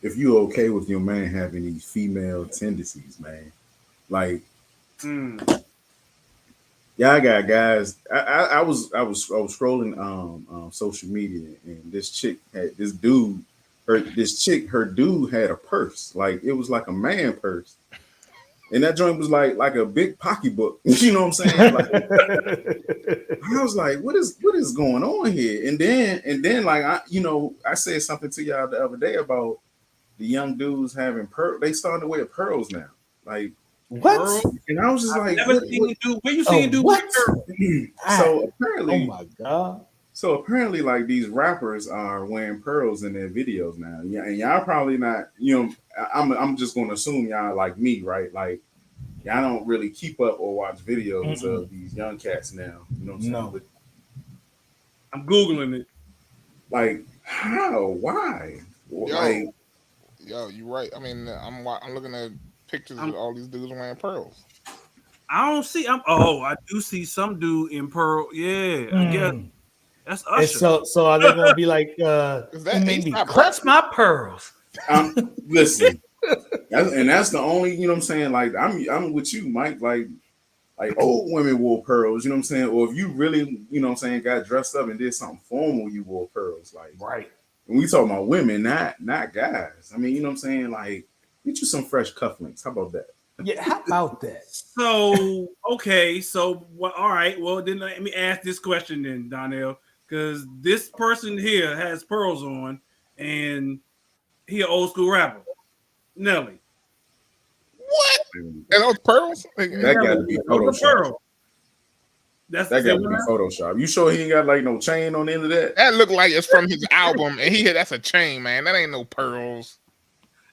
Speaker 4: if you're okay with your man having these female tendencies, man? Like, yeah, I got guys. I was scrolling social media, and this chick had this dude. Her dude had a purse, like it was like a man purse, and that joint was like a big pocketbook. You know what I'm saying? Like, I was like, what is going on here? And then like I said something to y'all the other day about the young dudes having they starting to wear pearls now, like.
Speaker 3: What?
Speaker 4: And I was just like,
Speaker 1: never seen you do. Where you seen you do?
Speaker 3: What?
Speaker 4: So apparently,
Speaker 3: oh my god.
Speaker 4: So apparently, like these rappers are wearing pearls in their videos now. Yeah, and y'all probably not. I'm just going to assume y'all like me, right? Like y'all don't really keep up or watch videos of these young cats now. You know what I'm saying?
Speaker 3: No.
Speaker 4: But,
Speaker 1: I'm googling it.
Speaker 4: Like how? Why?
Speaker 2: Yo, you're right. I mean, I'm looking at pictures of all these dudes wearing pearls.
Speaker 1: I don't see. I do see some dude in pearl. Yeah, I guess that's Usher.
Speaker 3: And so are they gonna be like?
Speaker 2: that
Speaker 3: made me clutch my pearls.
Speaker 4: Listen, that's the only. You know what I'm saying? Like I'm with you, Mike. Like old women wore pearls. You know what I'm saying? Or if you really, you know what I'm saying, got dressed up and did something formal, you wore pearls. Like
Speaker 3: right.
Speaker 4: When we talking about women, not guys. I mean, you know what I'm saying? Like. Get you some fresh cufflinks. How about that?
Speaker 3: Yeah, how about that?
Speaker 1: So, okay. So, well, all right. Well, then let me ask this question then, Donnell, because this person here has pearls on, and he an old school rapper. Nelly.
Speaker 2: What? And those pearls?
Speaker 4: That got to be Photoshop. That got to be Photoshop. You sure he ain't got like no chain on the end of that?
Speaker 2: That look like it's from his album, and that's a chain, man. That ain't no pearls.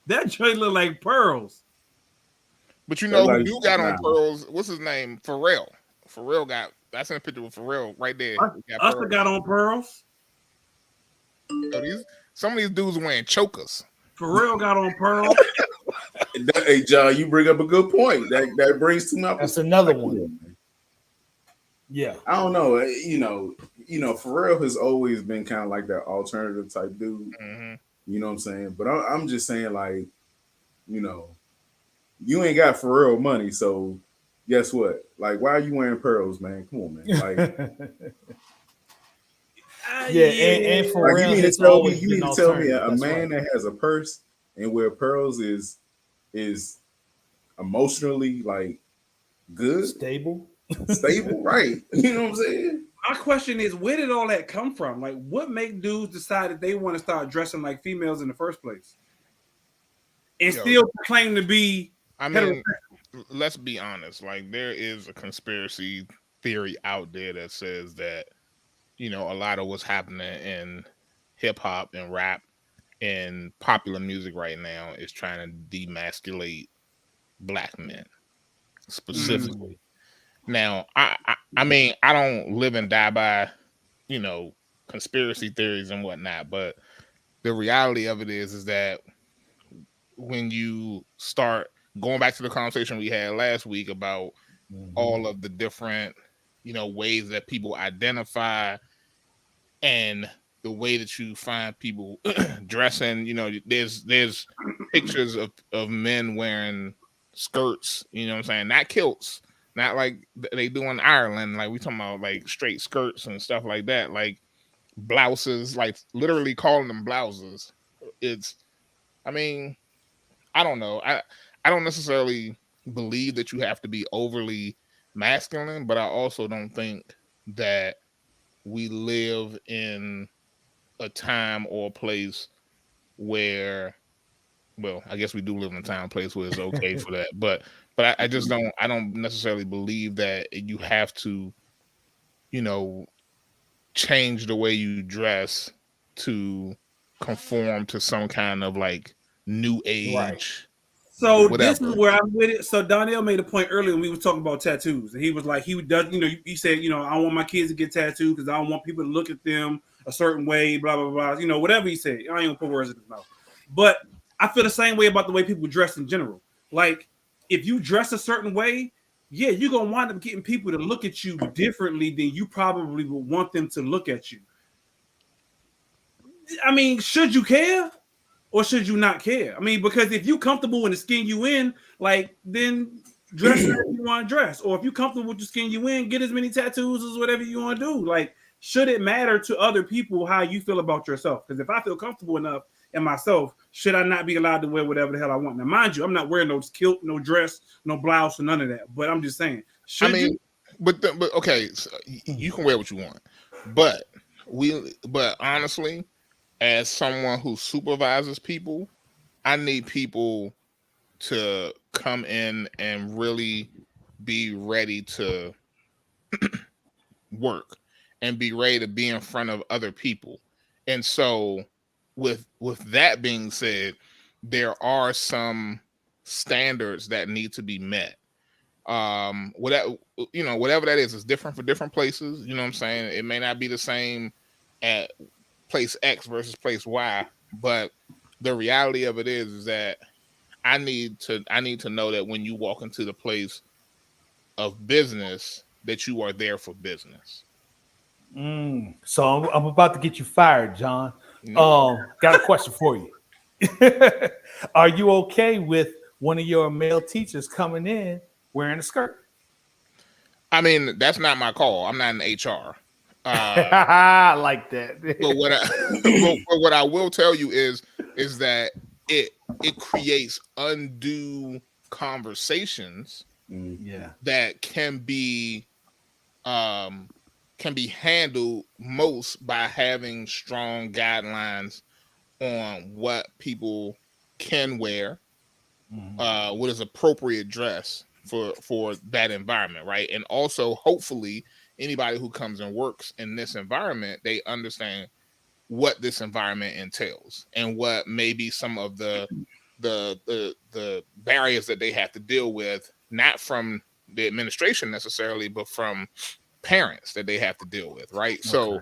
Speaker 1: That joint look like pearls.
Speaker 2: But you know who you got on pearls? What's his name? Pharrell. Pharrell got. I sent a picture with Pharrell right there.
Speaker 1: Usher got on pearls.
Speaker 2: So some of these dudes wearing chokers.
Speaker 1: Pharrell got on pearls.
Speaker 4: Hey, John, you bring up a good point. That brings to my.
Speaker 3: That's another one. Yeah,
Speaker 4: I don't know. Pharrell has always been kind of like that alternative type dude.
Speaker 2: Mm-hmm.
Speaker 4: You know what I'm saying? But I'm just saying, like, you ain't got Pharrell money, so guess what? Like, why are you wearing pearls, man? Come on, man. Like,
Speaker 3: and Pharrell
Speaker 4: like, you mean to tell me a man that has a purse and wear pearls is emotionally like good,
Speaker 3: stable,
Speaker 4: right? You know what I'm saying?
Speaker 1: My question is, where did all that come from? Like, what make dudes decide that they want to start dressing like females in the first place, and still claim to be?
Speaker 2: I mean, let's be honest. Like, there is a conspiracy theory out there that says that a lot of what's happening in hip hop and rap and popular music right now is trying to demasculate Black men specifically. Now, I mean, I don't live and die by, conspiracy theories and whatnot, but the reality of it is that when you start going back to the conversation we had last week about all of the different, ways that people identify and the way that you find people dressing, there's pictures of men wearing skirts, what I'm saying? Not kilts. Not like they do in Ireland. Like, we talking about like straight skirts and stuff like that. Like blouses, like literally calling them blouses. I mean, I don't know. I don't necessarily believe that you have to be overly masculine, but I also don't think that we live in a time or a place where, well, I guess we do live in a time and place where it's okay for that, but I just don't necessarily believe that you have to, change the way you dress to conform to some kind of like new age.
Speaker 3: Right.
Speaker 1: So this is where I'm with it. So Donnell made a point earlier when we were talking about tattoos, and he was like, he does, he said, I don't want my kids to get tattooed because I don't want people to look at them a certain way, blah blah blah. Whatever he said. I ain't gonna put words in his mouth, but I feel the same way about the way people dress in general. Like, if you dress a certain way, yeah, you're gonna wind up getting people to look at you differently than you probably would want them to look at you. I mean, should you care? Or should you not care? I mean, because if you're comfortable in the skin you in, like, then dress as you want to dress. Or if you're comfortable with the skin you in, get as many tattoos as whatever you want to do. Like, should it matter to other people how you feel about yourself? Because if I feel comfortable enough in myself, should I not be allowed to wear whatever the hell I want? Now, mind you, I'm not wearing no kilt, no dress, no blouse, or none of that. But I'm just saying,
Speaker 2: but okay, so you can wear what you want. But honestly, as someone who supervises people, I need people to come in and really be ready to work and be ready to be in front of other people. And so with that being said, there are some standards that need to be met. Whatever that is different for different places. You know what I'm saying? It may not be the same at place X versus place Y, but the reality of it is that I need to know that when you walk into the place of business, that you are there for business.
Speaker 3: So I'm about to get you fired, John. Got a question for you. Are you okay with one of your male teachers coming in wearing a skirt?
Speaker 2: I mean, that's not my call. I'm not in HR.
Speaker 3: I like that.
Speaker 2: But what I will tell you is that it creates undue conversations that can be handled most by having strong guidelines on what people can wear, what is appropriate dress for that environment, right? And also, hopefully, anybody who comes and works in this environment, they understand what this environment entails and what maybe some of the barriers that they have to deal with, not from the administration necessarily, but from parents that they have to deal with, right? So,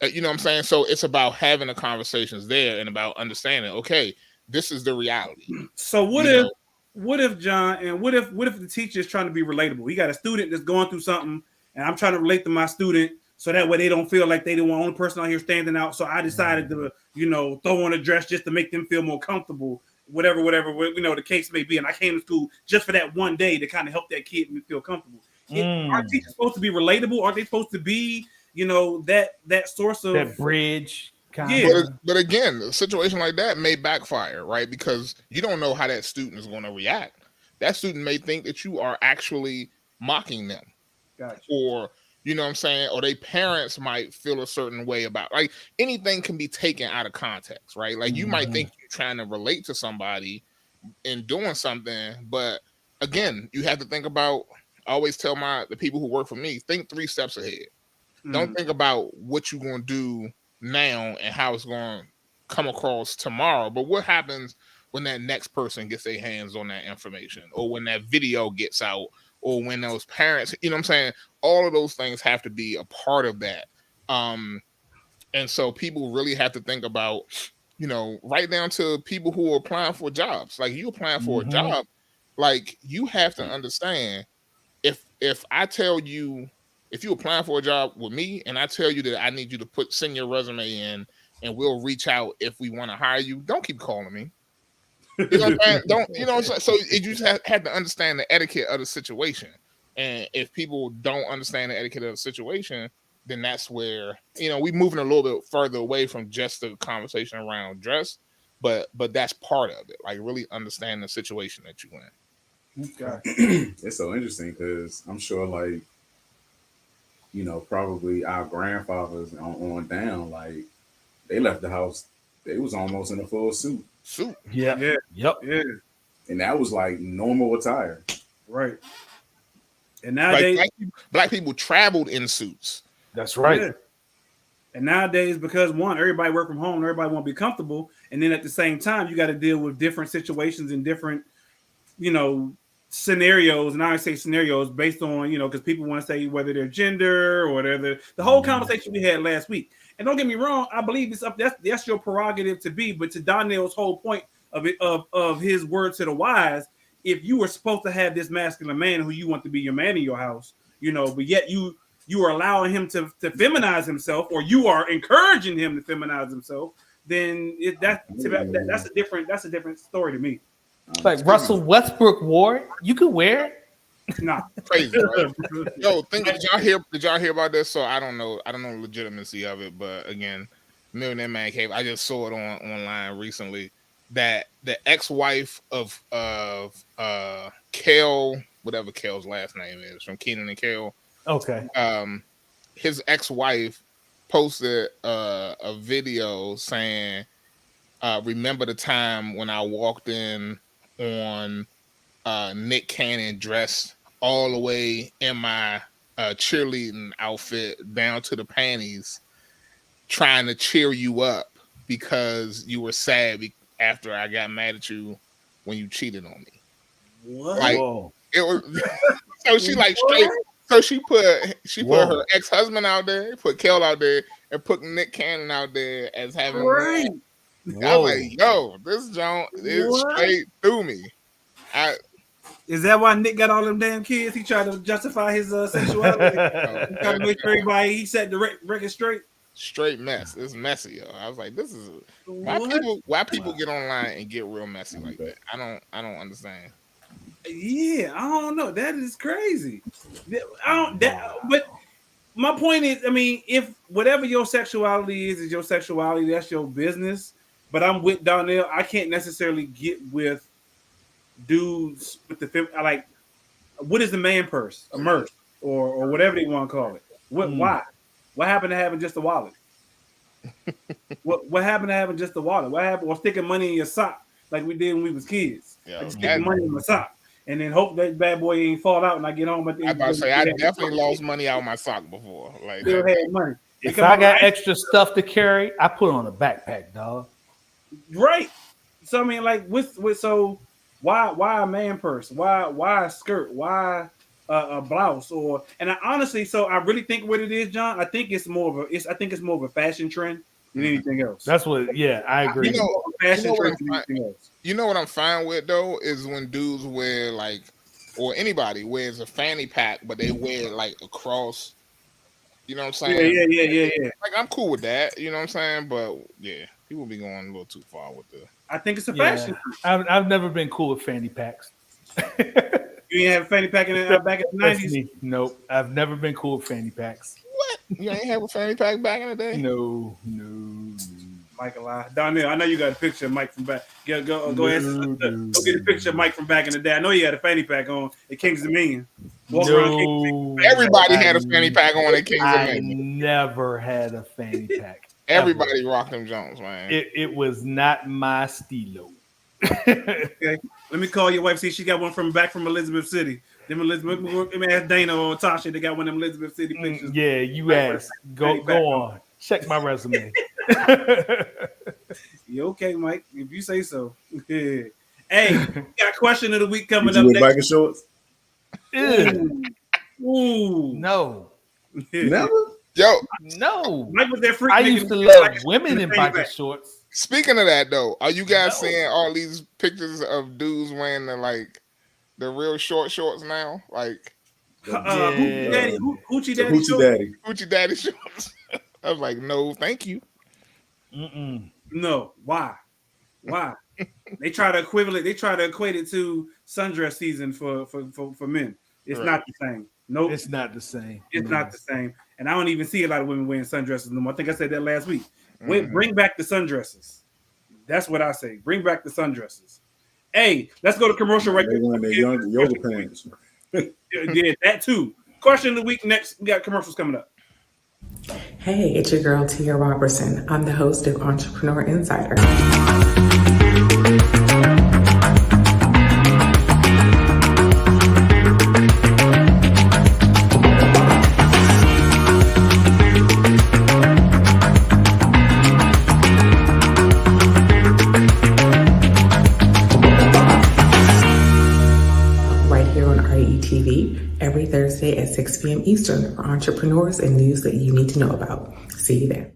Speaker 2: you know what I'm saying? So it's about having the conversations there and about understanding, okay, this is the reality.
Speaker 1: So what if John, and what if the teacher is trying to be relatable? He got a student that's going through something, and I'm trying to relate to my student so that way they don't feel like they the only person out here standing out. So I decided to, throw on a dress just to make them feel more comfortable, whatever, the case may be. And I came to school just for that one day to kind of help that kid feel comfortable. Aren't teachers supposed to be relatable? Aren't they supposed to be, that source of
Speaker 3: that bridge?
Speaker 2: But again, a situation like that may backfire, right? Because you don't know how that student is going to react. That student may think that you are actually mocking them.
Speaker 1: Gotcha.
Speaker 2: Or, you know what I'm saying? Or their parents might feel a certain way about, like, anything can be taken out of context, right? Like, you might think you're trying to relate to somebody in doing something, but again, you have to think about, I always tell the people who work for me, think 3 steps ahead. Don't think about what you're going to do now and how it's going to come across tomorrow, but what happens when that next person gets their hands on that information, or when that video gets out, or when those parents, you know what I'm saying? All of those things have to be a part of that. And so people really have to think about, right down to people who are applying for jobs. Like, you applying for a job, like, you have to understand, if I tell you, if you're applying for a job with me and I tell you that I need you to send your resume in and we'll reach out if we want to hire you, don't keep calling me. You know what I'm saying? Don't, you know what I'm saying? So you just have to understand the etiquette of the situation. And if people don't understand the etiquette of the situation, then that's where, we're moving a little bit further away from just the conversation around dress, but that's part of it. Like, really understand the situation that you're in.
Speaker 1: Okay.
Speaker 4: It's so interesting because I'm sure, like, probably our grandfathers on down, like, they left the house, they was almost in a full suit.
Speaker 3: Yeah. Yep.
Speaker 1: Yeah.
Speaker 4: And that was like normal attire.
Speaker 1: Right. And nowadays,
Speaker 2: black people traveled in suits.
Speaker 3: That's right.
Speaker 1: Yeah. And nowadays, because everybody work from home, everybody want to be comfortable, and then at the same time, you got to deal with different situations and different, scenarios. And I say scenarios based on, because people want to say whether they're gender or whatever. The whole conversation we had last week. And don't get me wrong, I believe it's up. That's your prerogative to be. But to Donnell's whole point of his word to the wise, if you were supposed to have this masculine man who you want to be your man in your house, but yet you are allowing him to feminize himself, or you are encouraging him to feminize himself, then that's a different story to me.
Speaker 3: Like Russell Westbrook wore it. You could wear it.
Speaker 1: Nah.
Speaker 2: Crazy, right? Yo, did y'all hear about this? So I don't know the legitimacy of it, but again, Millionaire M.A.N cave. I just saw it online recently that the ex-wife of Kel, whatever Kel's last name is, from Kenan and Kel.
Speaker 3: Okay.
Speaker 2: His ex-wife posted a video saying, remember the time when I walked in on Nick Cannon dressed all the way in my cheerleading outfit down to the panties, trying to cheer you up because you were sad after I got mad at you when you cheated on me.
Speaker 1: What?
Speaker 2: Like, it was so she like straight. So she put her ex-husband out there, put Kel out there, and put Nick Cannon out there as having.
Speaker 1: Right.
Speaker 2: I was like, yo, this Joan is straight through me.
Speaker 1: Is that why Nick got all them damn kids? He tried to justify his sexuality. He tried to make sure he set the record straight.
Speaker 2: Straight mess. It's messy, yo. I was like, this is why people get online and get real messy like that. I don't understand.
Speaker 1: Yeah, I don't know. That is crazy. But my point is, I mean, if whatever your sexuality is your sexuality, that's your business. But I'm with Donnell. I can't necessarily get with dudes with the like. What is the man purse, a merch, or whatever they want to call it? Why? What happened to having just a wallet? What happened to having just a wallet? What happened? Or sticking money in your sock like we did when we was kids?
Speaker 2: Yeah,
Speaker 1: I just stick money in my sock. And then hope that bad boy ain't fall out and I get home. But
Speaker 2: I definitely lost money out of my sock before. Like,
Speaker 1: still had money.
Speaker 3: If I got extra stuff to carry, I put on a backpack, dog.
Speaker 1: Right. So I mean, like, with so why a man purse? Why a skirt? Why a blouse and I honestly, so I really think what it is, John. I think it's more of a fashion trend than anything else.
Speaker 3: That's what. Yeah, I agree.
Speaker 1: Fashion trend than anything else.
Speaker 2: You know what I'm fine with though is when dudes wear like, or anybody wears a fanny pack, but they wear it like across. You know what I'm saying?
Speaker 1: Yeah.
Speaker 2: Like I'm cool with that. You know what I'm saying? But yeah, people be going a little too far with the.
Speaker 1: I think it's a fashion.
Speaker 3: I've never been cool with fanny packs.
Speaker 1: You didn't have a fanny pack back in the 90s?
Speaker 3: Nope. I've never been cool with fanny packs.
Speaker 2: What? You ain't have a fanny pack back in the day?
Speaker 3: No.
Speaker 1: Michael, Donnell, I know you got a picture of Mike from back. Go ahead. Go get a picture of Mike from back in the day. I know he had a fanny pack on at King's Dominion.
Speaker 2: Everybody had a fanny pack on at King's Dominion.
Speaker 3: I never had a fanny pack.
Speaker 2: Everybody rocked them Jones, man.
Speaker 3: It was not my stilo.
Speaker 1: Okay, let me call your wife. See, she got one from Elizabeth City. Them Elizabeth, let me ask Dana or Tasha. They got one of them Elizabeth City pictures.
Speaker 3: Yeah, you asked. Go on. Check my resume.
Speaker 1: You okay, Mike? If you say so. Hey, we got question of the week coming
Speaker 4: up.
Speaker 1: Next.
Speaker 4: Biker shorts?
Speaker 1: Ooh.
Speaker 3: No.
Speaker 4: Never.
Speaker 2: Yo,
Speaker 3: no.
Speaker 1: Mike was that freak.
Speaker 3: I used to love women in biker shorts.
Speaker 2: Speaking of that, though, are you guys seeing all these pictures of dudes wearing the real short shorts now? Like,
Speaker 1: Hoochie
Speaker 2: Daddy shorts. I was like, no, thank you.
Speaker 1: No, why? They try to equate it to sundress season for men. It's not the same. Nope.
Speaker 3: It's not the same.
Speaker 1: It's not the same. And I don't even see a lot of women wearing sundresses no more. I think I said that last week. Bring back the sundresses. That's what I say. Bring back the sundresses. Hey, let's go to commercial right
Speaker 4: there. They want their yoga pants.
Speaker 1: Yeah, that too. Question of the week next. We got commercials coming up.
Speaker 5: Hey, it's your girl, Tia Robertson. I'm the host of Entrepreneur Insider. Every Thursday at 6 p.m. Eastern for entrepreneurs and news that you need to know about. See you there.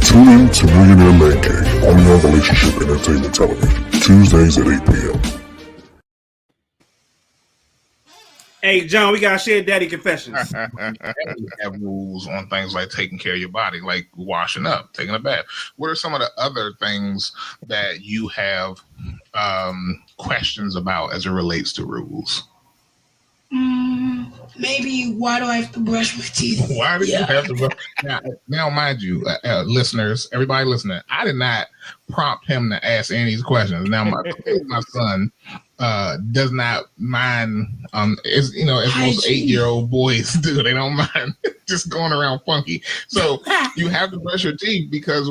Speaker 6: Tune in to Millionaire M.A.N, only on Relationship Entertainment Television, Tuesdays at 8 p.m.
Speaker 1: Hey, John, we got Share Daddy Confessions.
Speaker 2: Have rules on things like taking care of your body, like washing up, taking a bath. What are some of the other things that you have questions about as it relates to rules?
Speaker 7: Maybe why do I have to brush my teeth?
Speaker 2: Why do you have to brush? Now, mind you, listeners, everybody listening, I did not prompt him to ask any of these questions. Now, my son does not mind, as most 8-year-old boys do. They don't mind just going around funky. So you have to brush your teeth because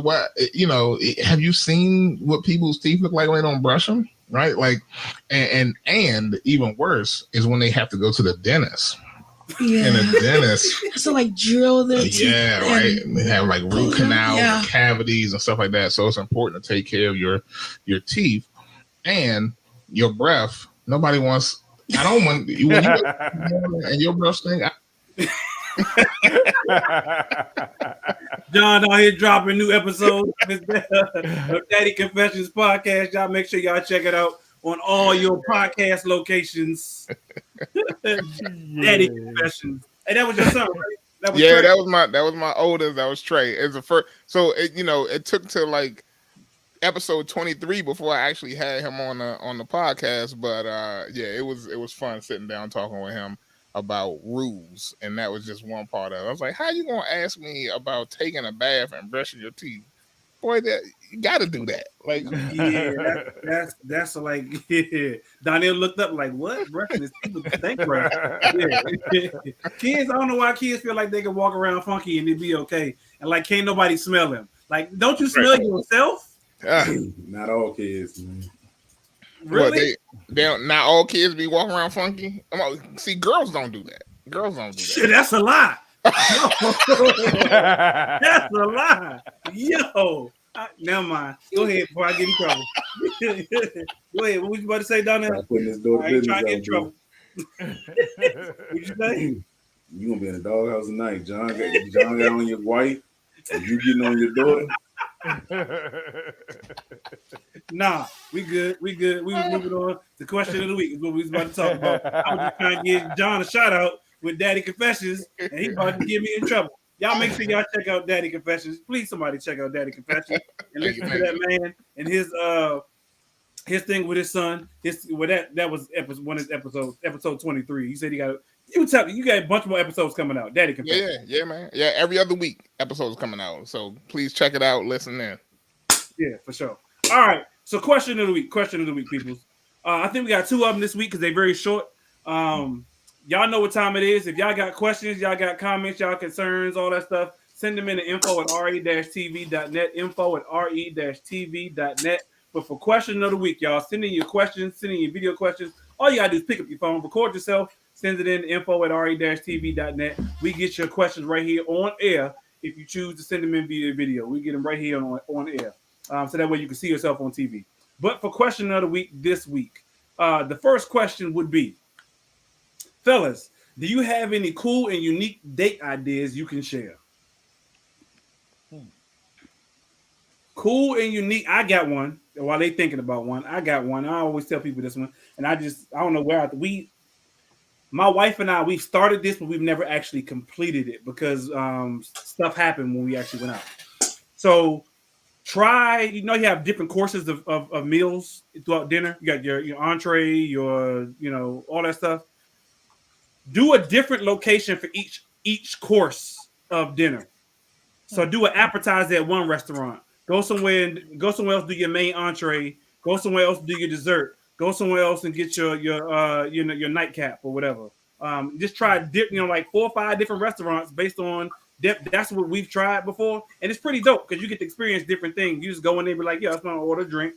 Speaker 2: have you seen what people's teeth look like when they don't brush them? Right, like, and even worse is when they have to go to the dentist.
Speaker 7: Yeah,
Speaker 2: and the dentist
Speaker 7: so like drill their teeth.
Speaker 2: Yeah, right. And they have like root canals, cavities, and stuff like that. So it's important to take care of your teeth and your breath. Nobody wants I don't want you when you and your breath stink.
Speaker 1: John out here dropping new episodes of Daddy Confessions podcast. Y'all make sure y'all check it out on all your podcast locations. Daddy Confessions. Hey, that was your son, right? That was Trey?
Speaker 2: that was my oldest. That was Trey. It's the first. So it took to like episode 23 before I actually had him on the podcast. But it was fun sitting down talking with him about rules, and that was just one part of it. I was like, how you gonna ask me about taking a bath and brushing your teeth? Boy, that you gotta do that. Like,
Speaker 1: that's like, Donnell looked up like, what? Brushing his teeth with the stink brush. Yeah. Kids, I don't know why kids feel like they can walk around funky and it'd be okay, and like can't nobody smell him. Like, don't you smell yourself?
Speaker 4: Not all kids, man.
Speaker 1: Really?
Speaker 2: What, not all kids be walking around funky. See, girls don't do that. Girls don't do that.
Speaker 1: Shit, that's a lie. That's a lie. Yo, never mind. Go ahead before I get in trouble. Go ahead. What was you about to say, Donnell? I ain't trying to get in trouble. What'd you say?
Speaker 4: You gonna be in the doghouse tonight, John. John got on your wife, and you getting on your daughter.
Speaker 1: Nah, we good. We was moving on. The question of the week is what we was about to talk about. I was just trying to give John a shout out with Daddy Confessions, and he about to get me in trouble. Y'all make sure y'all check out Daddy Confessions. Please, somebody check out Daddy Confessions and listen to that man and his thing with his son. That was episode 23. He said he got. You got a bunch more episodes coming out. Daddy Confessions.
Speaker 2: Yeah, man. Yeah, every other week episodes coming out. So please check it out. Listen in.
Speaker 1: Yeah, for sure. All right. So question of the week, people. I think we got two of them this week because they're very short. Y'all know what time it is. If y'all got questions, y'all got comments, y'all concerns, all that stuff, send them in to info@re-tv.net, info@re-tv.net. But for question of the week, y'all, send in your questions, send in your video questions. All you got to do is pick up your phone, record yourself, send it in to info@re-tv.net. We get your questions right here on air. If you choose to send them in via video, we get them right here on air. So that way you can see yourself on TV. But for question of the week this week, the first question would be, fellas, do you have any cool and unique date ideas you can share? Cool and unique. I got one. While they thinking about one, I got one. I always tell people this one, and I don't know where my wife and I, we've started this, but we've never actually completed it because stuff happened when we actually went out. So try, you have different courses of meals throughout dinner. You got your entree, your, all that stuff. Do a different location for each course of dinner. So do an appetizer at one restaurant. Go somewhere else, do your main entree. Go somewhere else, do your dessert. Go somewhere else and get your nightcap or whatever. Just try like 4 or 5 different restaurants based on that's what we've tried before, and it's pretty dope because you get to experience different things. You just go in there and be like, yeah, I just want to order a drink.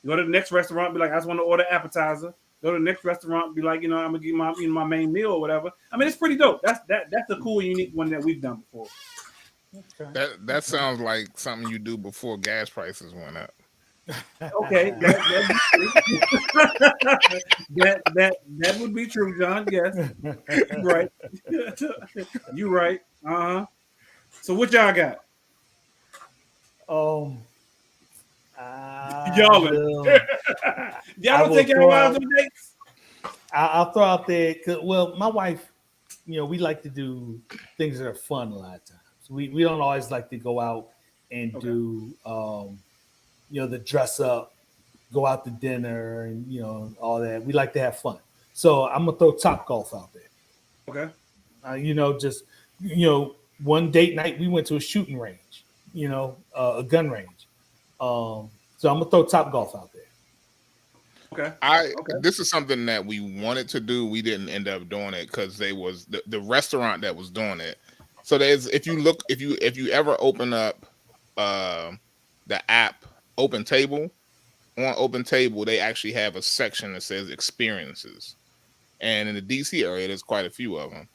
Speaker 1: You go to the next restaurant, be like, I just want to order appetizer. Go to the next restaurant, be like, I'm gonna get my main meal or whatever. I mean, it's pretty dope. That's a cool and unique one that we've done before.
Speaker 2: Okay. That sounds like something you do before gas prices went up.
Speaker 1: Okay, that would be true, John. Yes, you're right. You're right. So what y'all got?
Speaker 3: Y'all
Speaker 1: don't take your wives on dates?
Speaker 3: I'll throw out there. Well, my wife, we like to do things that are fun a lot of times. We don't always like to go out and do, the dress up, go out to dinner, and all that. We like to have fun. So I'm gonna throw Topgolf out there.
Speaker 1: Okay.
Speaker 3: One date night we went to a shooting range, a gun range. So I'm gonna throw Topgolf out there.
Speaker 1: Okay.
Speaker 2: This is something that we wanted to do. We didn't end up doing it because they was the restaurant that was doing it. So if you ever open up the app Open Table, on Open Table they actually have a section that says experiences, and in the DC area there's quite a few of them.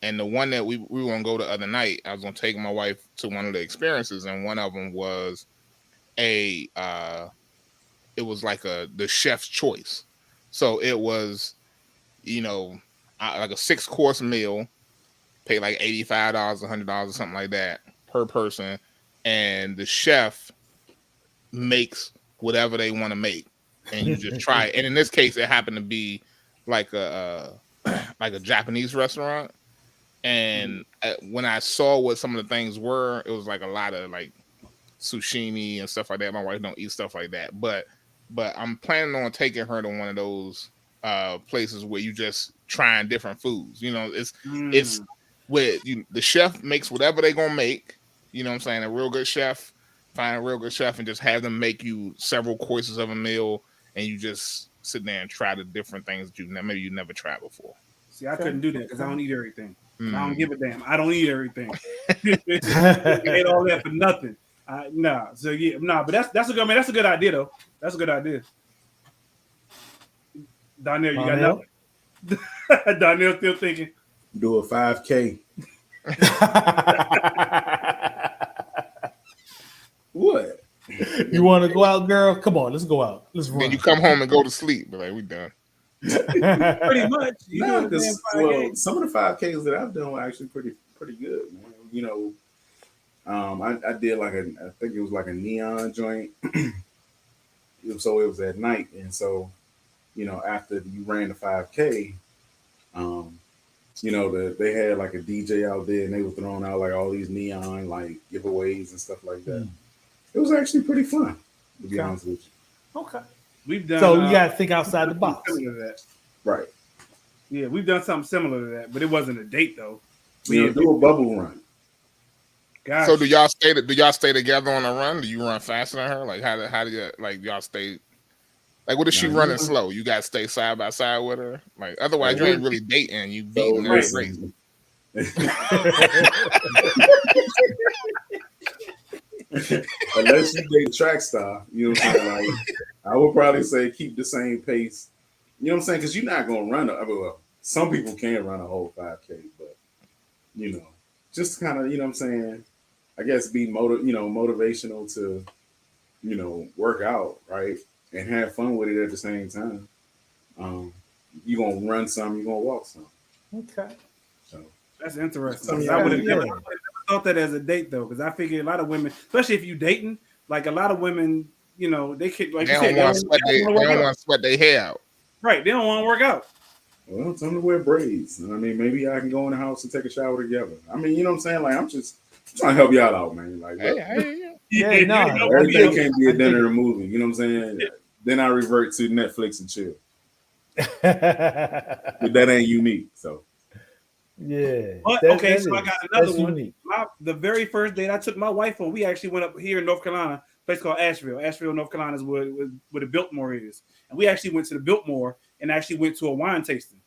Speaker 2: And the one that we were gonna go the other night, I was gonna take my wife to one of the experiences, and one of them was it was like the chef's choice. So it was you know, like a 6-course meal, pay like $85, $100 or something like that per person, and the chef makes whatever they want to make, and you just try it. And in this case, it happened to be like a Japanese restaurant. And when I saw what some of the things were, it was like a lot of like sushi and stuff like that. My wife don't eat stuff like that, but I'm planning on taking her to one of those places where you just trying different foods. You know, it's where the chef makes whatever they gonna make. You know what I'm saying? A real good chef, find a real good chef and just have them make you several courses of a meal, and you just sit there and try the different things that maybe you never tried before.
Speaker 1: See, I couldn't do that because I don't eat everything. I don't give a damn. I don't eat everything. I ate all that for nothing. Nah. So yeah, nah. But that's a good. I mean, that's a good idea though. That's a good idea. Donnell, you got nothing. Donnell still thinking.
Speaker 4: Do a 5K. What?
Speaker 3: You want to go out, girl? Come on, let's go out. Let's run.
Speaker 2: Then you come home and go to sleep. But like, we done.
Speaker 1: Pretty much.
Speaker 4: No, because some of the 5Ks that I've done were actually pretty good, man. You know, I did like I think it was like a neon joint. So it was at night, and so you know after you ran the 5K, you know they had like a DJ out there, and they were throwing out like all these neon like giveaways and stuff like that. It was actually pretty fun, to be honest with you.
Speaker 3: Okay.
Speaker 1: We've done.
Speaker 3: So you got to think outside the box.
Speaker 1: Similar to that.
Speaker 4: Right.
Speaker 1: Yeah, we've done something similar to that, but it wasn't a date though.
Speaker 4: You know, do a bubble run.
Speaker 1: Gosh.
Speaker 2: So do y'all stay together on a run? Do you run faster than her? Like how do you like y'all stay? Like what if she running slow? You gotta stay side by side with her. Like otherwise you ain't really dating. You beating her crazy.
Speaker 4: Unless you date a track star, you know what I'm saying? Like I would probably say keep the same pace. You know what I'm saying? Because you're not gonna run. Well, some people can run a whole 5K, but you know, just kind of, you know what I'm saying? I guess be motivational to, you know, work out, right, and have fun with it at the same time. You're gonna run some, you're gonna walk some.
Speaker 3: Okay.
Speaker 1: So that's interesting. I would have never thought that as a date though, because I figure a lot of women, especially if you dating, like a lot of women, you know, they could like
Speaker 2: they don't want to sweat their hair out.
Speaker 1: Right, they don't want to work out.
Speaker 4: Well, tell them to wear braids. I mean, maybe I can go in the house and take a shower together. I mean, you know what I'm saying? Like, I'm just trying to help y'all out, man. Like, everything can't be a dinner and a movie. You know what I'm saying? Then I revert to Netflix and chill. But that ain't unique, so.
Speaker 3: Yeah.
Speaker 1: But, okay, so I got another one. The very first date I took my wife on, we actually went up here in North Carolina, a place called Asheville. Asheville, North Carolina is where the Biltmore is. And we actually went to the Biltmore and actually went to a wine tasting.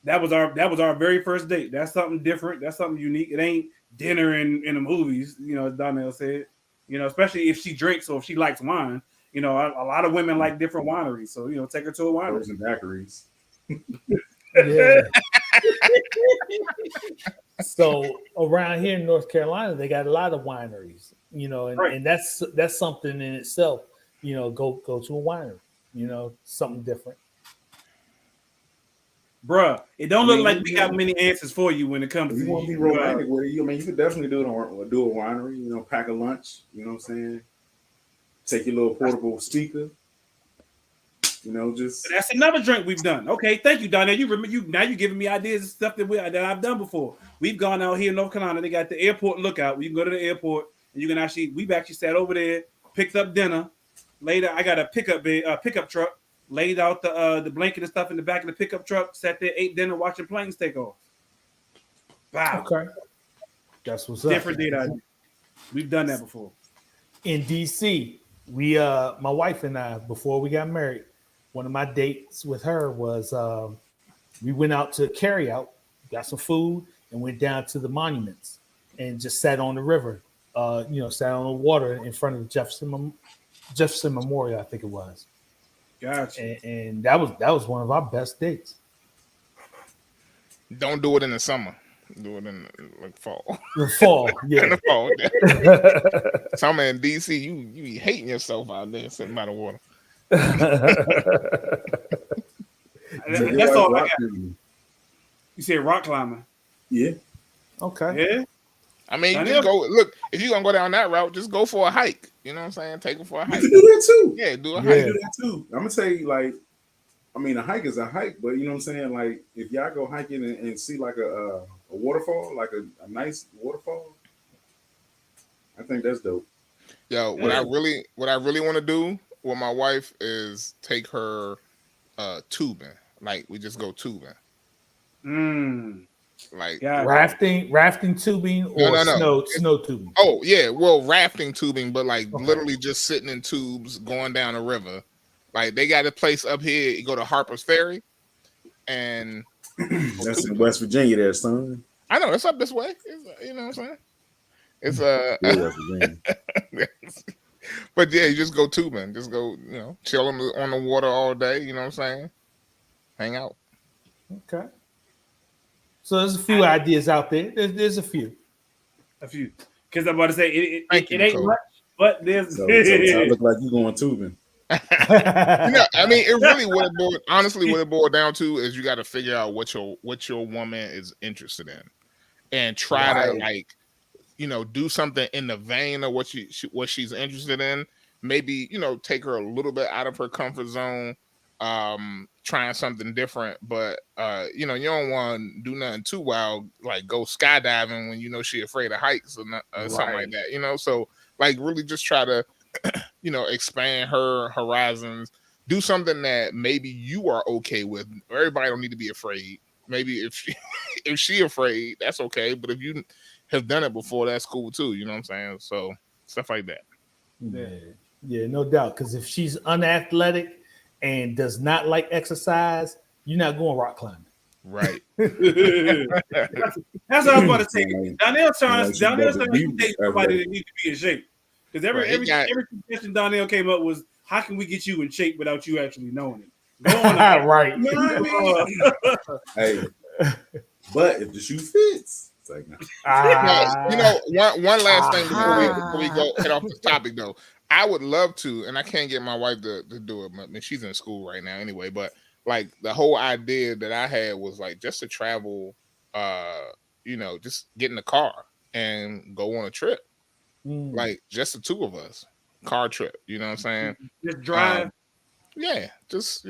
Speaker 1: That was our very first date. That's something different. That's something unique. It ain't dinner in the movies, you know, as Donnell said. You know, especially if she drinks or if she likes wine. You know, a lot of women like different wineries. So, you know, take her to a winery.
Speaker 4: And daiquiris.
Speaker 3: Yeah. So around here in North Carolina, they got a lot of wineries, you know, and that's something in itself, you know, go to a winery, you know, something different.
Speaker 1: Bruh, it don't look like we got many answers for you when it comes to
Speaker 4: you want to be romantic with it. I mean, you could definitely do a winery, you know, pack a lunch, you know what I'm saying? Take your little portable speaker. You know, just
Speaker 1: that's another drink we've done. Okay, thank you, Donnell. Now you're giving me ideas and stuff that I've done before. We've gone out here in North Carolina. They got the airport lookout. You can go to the airport and you can we've actually sat over there, picked up dinner. Later, I got a pickup truck, laid out the blanket and stuff in the back of the pickup truck, sat there, ate dinner, watching planes take off. Wow.
Speaker 3: Okay. That's what's up.
Speaker 1: Different date idea. We've done that before.
Speaker 3: In DC, we my wife and I, before we got married, one of my dates with her was we went out to carry out, got some food, and went down to the monuments and just sat on the river, sat on the water in front of Jefferson Memorial, I think it was.
Speaker 1: Gotcha.
Speaker 3: And that was one of our best dates.
Speaker 2: Don't do it in the summer. Do it in the fall.
Speaker 3: The fall, yeah.
Speaker 2: In the fall. Yeah. Summer in DC, you be hating yourself out there sitting by the water.
Speaker 1: That's all I got.
Speaker 4: climbing.
Speaker 1: You said rock climbing.
Speaker 4: Yeah.
Speaker 3: Okay.
Speaker 1: Yeah.
Speaker 2: I mean, you
Speaker 1: Daniel?
Speaker 2: just go look. If you're gonna go down that route, just go for a hike. You know what I'm saying? Take them for a
Speaker 4: You
Speaker 2: hike.
Speaker 4: can do that too.
Speaker 2: Yeah, do a
Speaker 4: You
Speaker 2: hike.
Speaker 4: can do that too. I'm gonna say like, I mean, a hike is a hike, but you know what I'm saying? Like, if y'all go hiking and see like a waterfall, like a nice waterfall, I think that's dope.
Speaker 2: Yo, what I really want to do with my wife is take her tubing. Like we just go tubing. Like
Speaker 3: rafting tubing or
Speaker 2: no.
Speaker 3: snow tubing.
Speaker 2: Oh yeah, well rafting tubing, but like literally just sitting in tubes going down a river. Like they got a place up here. You go to Harper's Ferry, and
Speaker 4: that's in West Virginia, there, son.
Speaker 2: I know it's up this way. You know what I'm saying? It's
Speaker 4: West Virginia.
Speaker 2: But yeah, you just go tubing, just go, chill on the water all day. You know what I'm saying? Hang out.
Speaker 3: Okay. So there's a few ideas out there. There's a few.
Speaker 1: Because I'm about to say it ain't much, but there's.
Speaker 4: So it look like you going tubing.
Speaker 2: I mean, it really what it boiled down to is you got to figure out what your woman is interested in, and try to like, do something in the vein of what she's interested in. Maybe take her a little bit out of her comfort zone, trying something different. But you don't want to do nothing too wild, like go skydiving when she afraid of heights or something like that. So like really just try to expand her horizons. Do something that maybe you are okay with. Everybody don't need to be afraid. Maybe if she afraid, that's okay. But if you have done it before, that's cool too. You know what I'm saying? So stuff like that.
Speaker 3: Yeah, no doubt. Because if she's unathletic and does not like exercise, you're not going rock climbing.
Speaker 2: Right.
Speaker 1: That's what I was about to say. Donnell's trying to take somebody that needs to be in shape. Because every suggestion Donnell came up was, how can we get you in shape without you actually knowing it? Go on.
Speaker 3: Right.
Speaker 4: You know what I mean? Hey, but if the shoe fits, it's like
Speaker 2: one last thing before we go head off the topic though. I would love to, and I can't get my wife to do it. I mean, she's in school right now anyway. But like the whole idea that I had was like just to travel, just get in the car and go on a trip. Like just the two of us, car trip. You know what I'm saying?
Speaker 1: Just drive.
Speaker 2: Yeah, just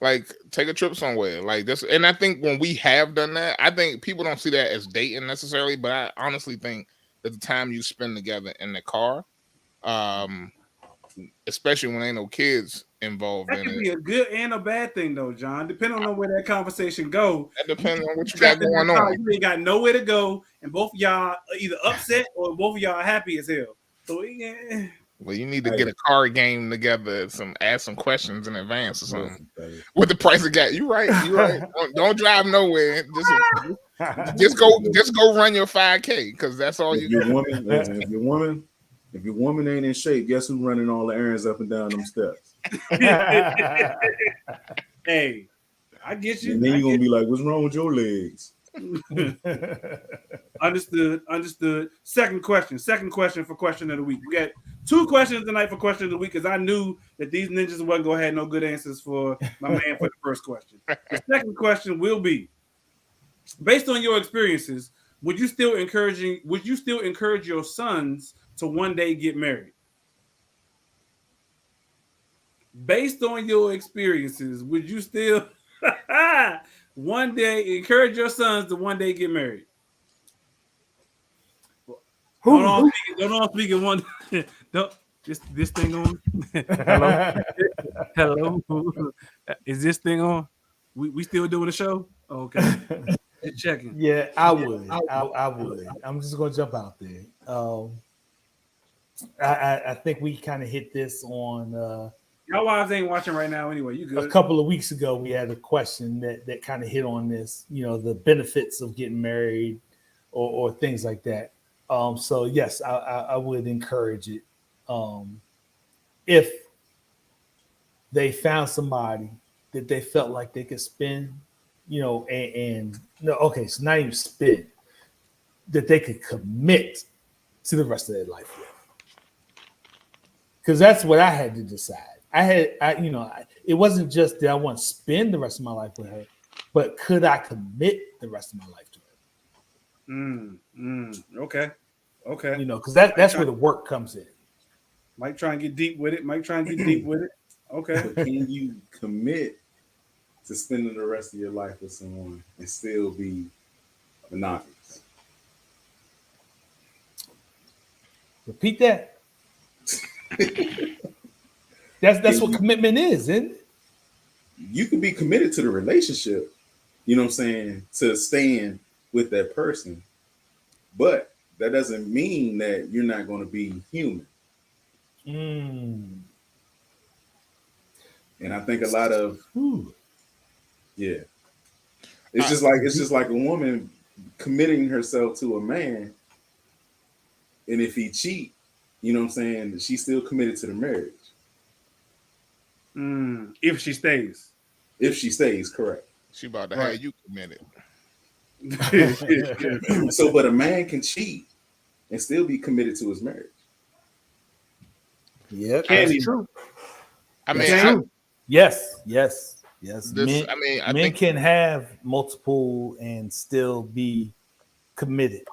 Speaker 2: like take a trip somewhere like this. And I think when we have done that, I think people don't see that as dating necessarily, but I honestly think that the time you spend together in the car, especially when ain't no kids involved
Speaker 1: that
Speaker 2: in
Speaker 1: could
Speaker 2: it.
Speaker 1: be a good and a bad thing though, John, depending on where that conversation go.
Speaker 2: That depends on what you got going on.
Speaker 1: You ain't got nowhere to go, and both of y'all are either upset or both of y'all are happy as hell. So yeah.
Speaker 2: Well, you need to get a card game together, ask some questions in advance or something. With the price of gas, you right. Don't drive nowhere. Just go run your 5K because that's all you.
Speaker 4: If your woman ain't in shape, guess who's running all the errands up and down them steps?
Speaker 1: Hey, I get you.
Speaker 4: And then you're gonna be like, "What's wrong with your legs?"
Speaker 1: Understood. Second question for question of the week. We got 2 questions tonight for question of the week because I knew that these ninjas wasn't gonna have no good answers for my man for the first question. The second question will be, based on your experiences, would you still encourage your sons to one day get married? Based on your experiences, would you still one day encourage your sons to one day get married? Hold on, speaking one. This thing on? Hello. Is this thing on? We still doing the show? Okay. Just checking.
Speaker 3: Yeah, I would. I would. I'm just gonna jump out there. I think we kind of hit this on.
Speaker 1: Y'all wives ain't watching right now anyway. You good?
Speaker 3: A couple of weeks ago, we had a question that kind of hit on this. The benefits of getting married, or things like that. So yes, I would encourage it. If they found somebody that they felt like they could spend, so not even spend, that they could commit to the rest of their life with. Because that's what I had to decide. It it wasn't just that I want to spend the rest of my life with her, but could I commit the rest of my life to her?
Speaker 1: Okay.
Speaker 3: You know, because that's where the work comes in.
Speaker 1: Mike trying to get deep with it. Okay.
Speaker 4: But can you commit to spending the rest of your life with someone and still be monogamous?
Speaker 3: Repeat that. That's what commitment is, isn't it?
Speaker 4: You can be committed to the relationship, you know what I'm saying, to staying with that person, but that doesn't mean that you're not going to be human. And I think a lot of it's just like a woman committing herself to a man, and if he cheat, you know what I'm saying, she's still committed to the marriage.
Speaker 1: If she stays.
Speaker 4: If she stays, correct.
Speaker 2: She about to have you committed.
Speaker 4: So, but a man can cheat and still be committed to his marriage.
Speaker 3: Yeah, that's true.
Speaker 2: I mean,
Speaker 3: yes. Men can have multiple and still be committed.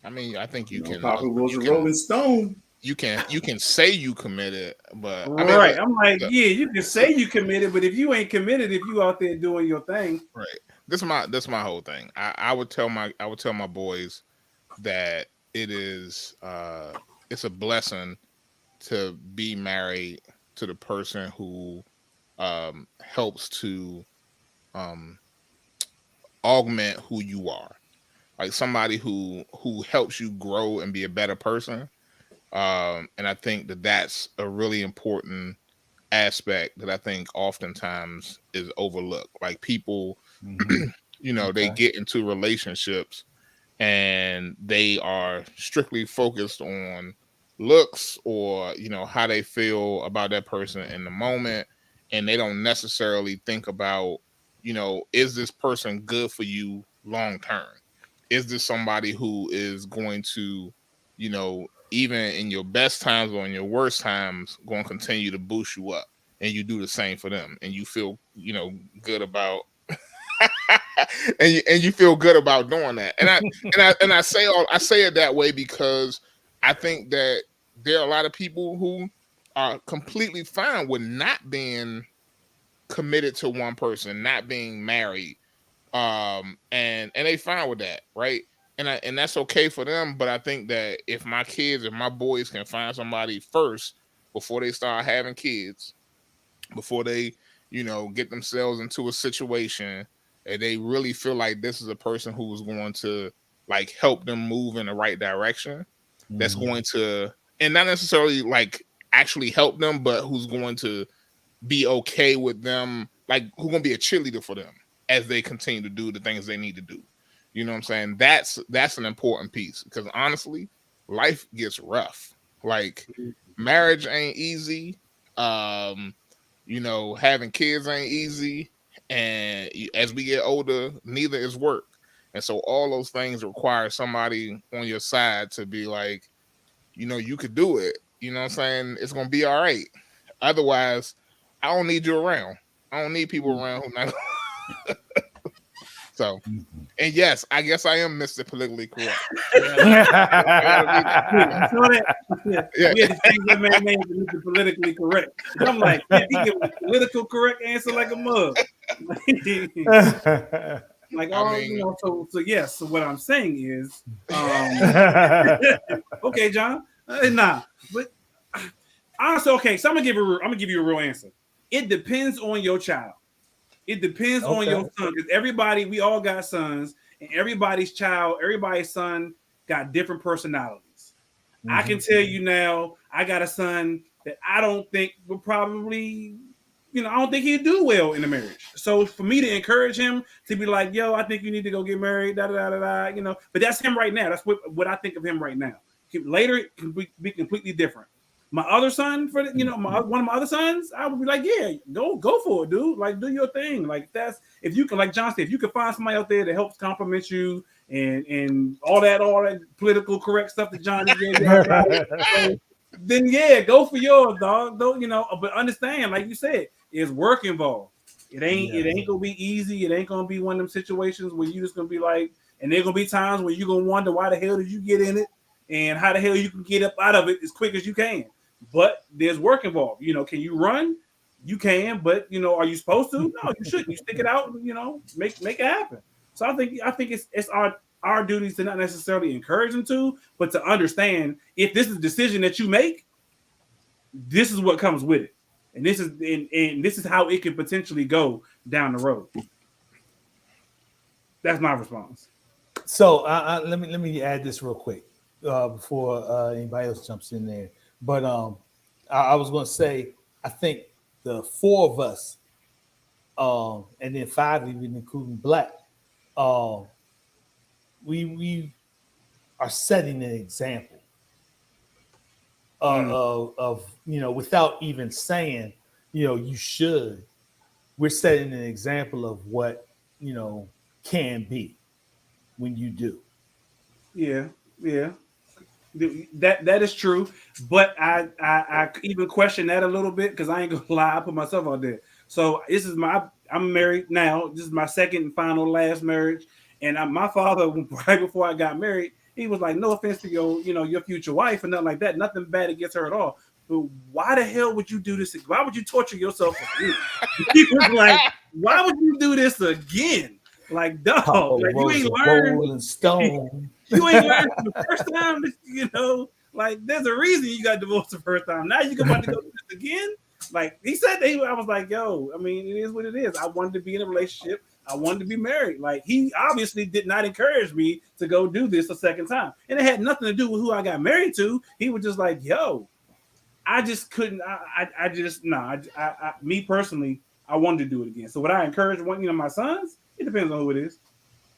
Speaker 2: I mean, I think you can.
Speaker 4: Papa was a Rolling Stone.
Speaker 2: You can say you committed, but
Speaker 1: right. I'm like, yeah, you can say you committed, but if you ain't committed, if you out there doing your thing,
Speaker 2: right. This is my whole thing. I would tell my boys that it is it's a blessing to be married to the person who helps to augment who you are, like somebody who helps you grow and be a better person. And I think that that's a really important aspect that I think oftentimes is overlooked. Like people, you know, they get into relationships and they are strictly focused on looks or, you know, how they feel about that person in the moment. And they don't necessarily think about, you know, is this person good for you long term? Is this somebody who is going to, you know, even in your best times or in your worst times, going to continue to boost you up, and you do the same for them, and you feel, you know, good about, and you feel good about doing that. And I say it that way because I think that there are a lot of people who are completely fine with not being committed to one person, not being married, and they fine with that, right? And that's okay for them. But I think that if my boys can find somebody first before they start having kids, before they, you know, get themselves into a situation and they really feel like this is a person who is going to like help them move in the right direction, that's going to, and not necessarily like actually help them, but who's going to be okay with them, like who's going to be a cheerleader for them as they continue to do the things they need to do. You know what I'm saying? That's an important piece, because honestly, life gets rough. Like marriage ain't easy. You know, having kids ain't easy. And as we get older, neither is work. And so all those things require somebody on your side to be like, you know, you could do it. You know what I'm saying? It's going to be all right. Otherwise, I don't need you around. I don't need people around who not. So, and yes, I guess I am Mr. Politically Correct.
Speaker 1: We had to change that man's name to Mr. Politically Correct. And I'm like, yeah, he give a political correct answer like a mug. Like, oh, you know, so yes. So what I'm saying is, okay, John, nah, but honestly, okay. So I'm gonna give you a real answer. It depends on your child. It depends on your son, because we all got sons, and everybody's son got different personalities. I can tell you now, I got a son that I don't think will probably, you know, I don't think he'd do well in a marriage. So for me to encourage him to be like, yo, I think you need to go get married, you know, but that's him right now. That's what I think of him right now. Later, it can be completely different. My other son, one of my other sons, I would be like, yeah, go for it, dude. Like, do your thing. Like, that's, if you can, like John said, if you can find somebody out there that helps compliment you and all that political correct stuff that John just gave you, then yeah, go for yours, dog. Don't, you know, but understand, like you said, Is work involved. It ain't gonna be easy. It ain't gonna be one of them situations where you just gonna be like, and there gonna be times where you're gonna wonder why the hell did you get in it and how the hell you can get up out of it as quick as you can. But there's work involved. Can you run? You can, but are you supposed to? No, you shouldn't. You stick it out, make it happen. So I think it's our duties to not necessarily encourage them to, but to understand if this is a decision that you make, this is what comes with it. And this is how it can potentially go down the road. That's my response.
Speaker 3: So let me add this real quick before anybody else jumps in there. But I was going to say, I think the four of us, and then five even including Black, we are setting an example of without even saying you should. We're setting an example of what can be when you do.
Speaker 1: Yeah. That is true, but I even question that a little bit because I ain't gonna lie, I put myself out there. So I'm married now. This is my second and final last marriage, and my father, right before I got married, he was like, "No offense to your future wife and nothing like that. Nothing bad against her at all. But why the hell would you do this? Why would you torture yourself again?" He was like, "Why would you do this again? Like, dog, like you ain't learned."
Speaker 3: Stone.
Speaker 1: You ain't learned the first time, like there's a reason you got divorced the first time. Now you about to go through this again. Like he said, I was like, yo, I mean, it is what it is. I wanted to be in a relationship. I wanted to be married. Like he obviously did not encourage me to go do this a second time, and it had nothing to do with who I got married to. He was just like, yo, I just couldn't. Me personally, I wanted to do it again. So would I encourage my sons? It depends on who it is.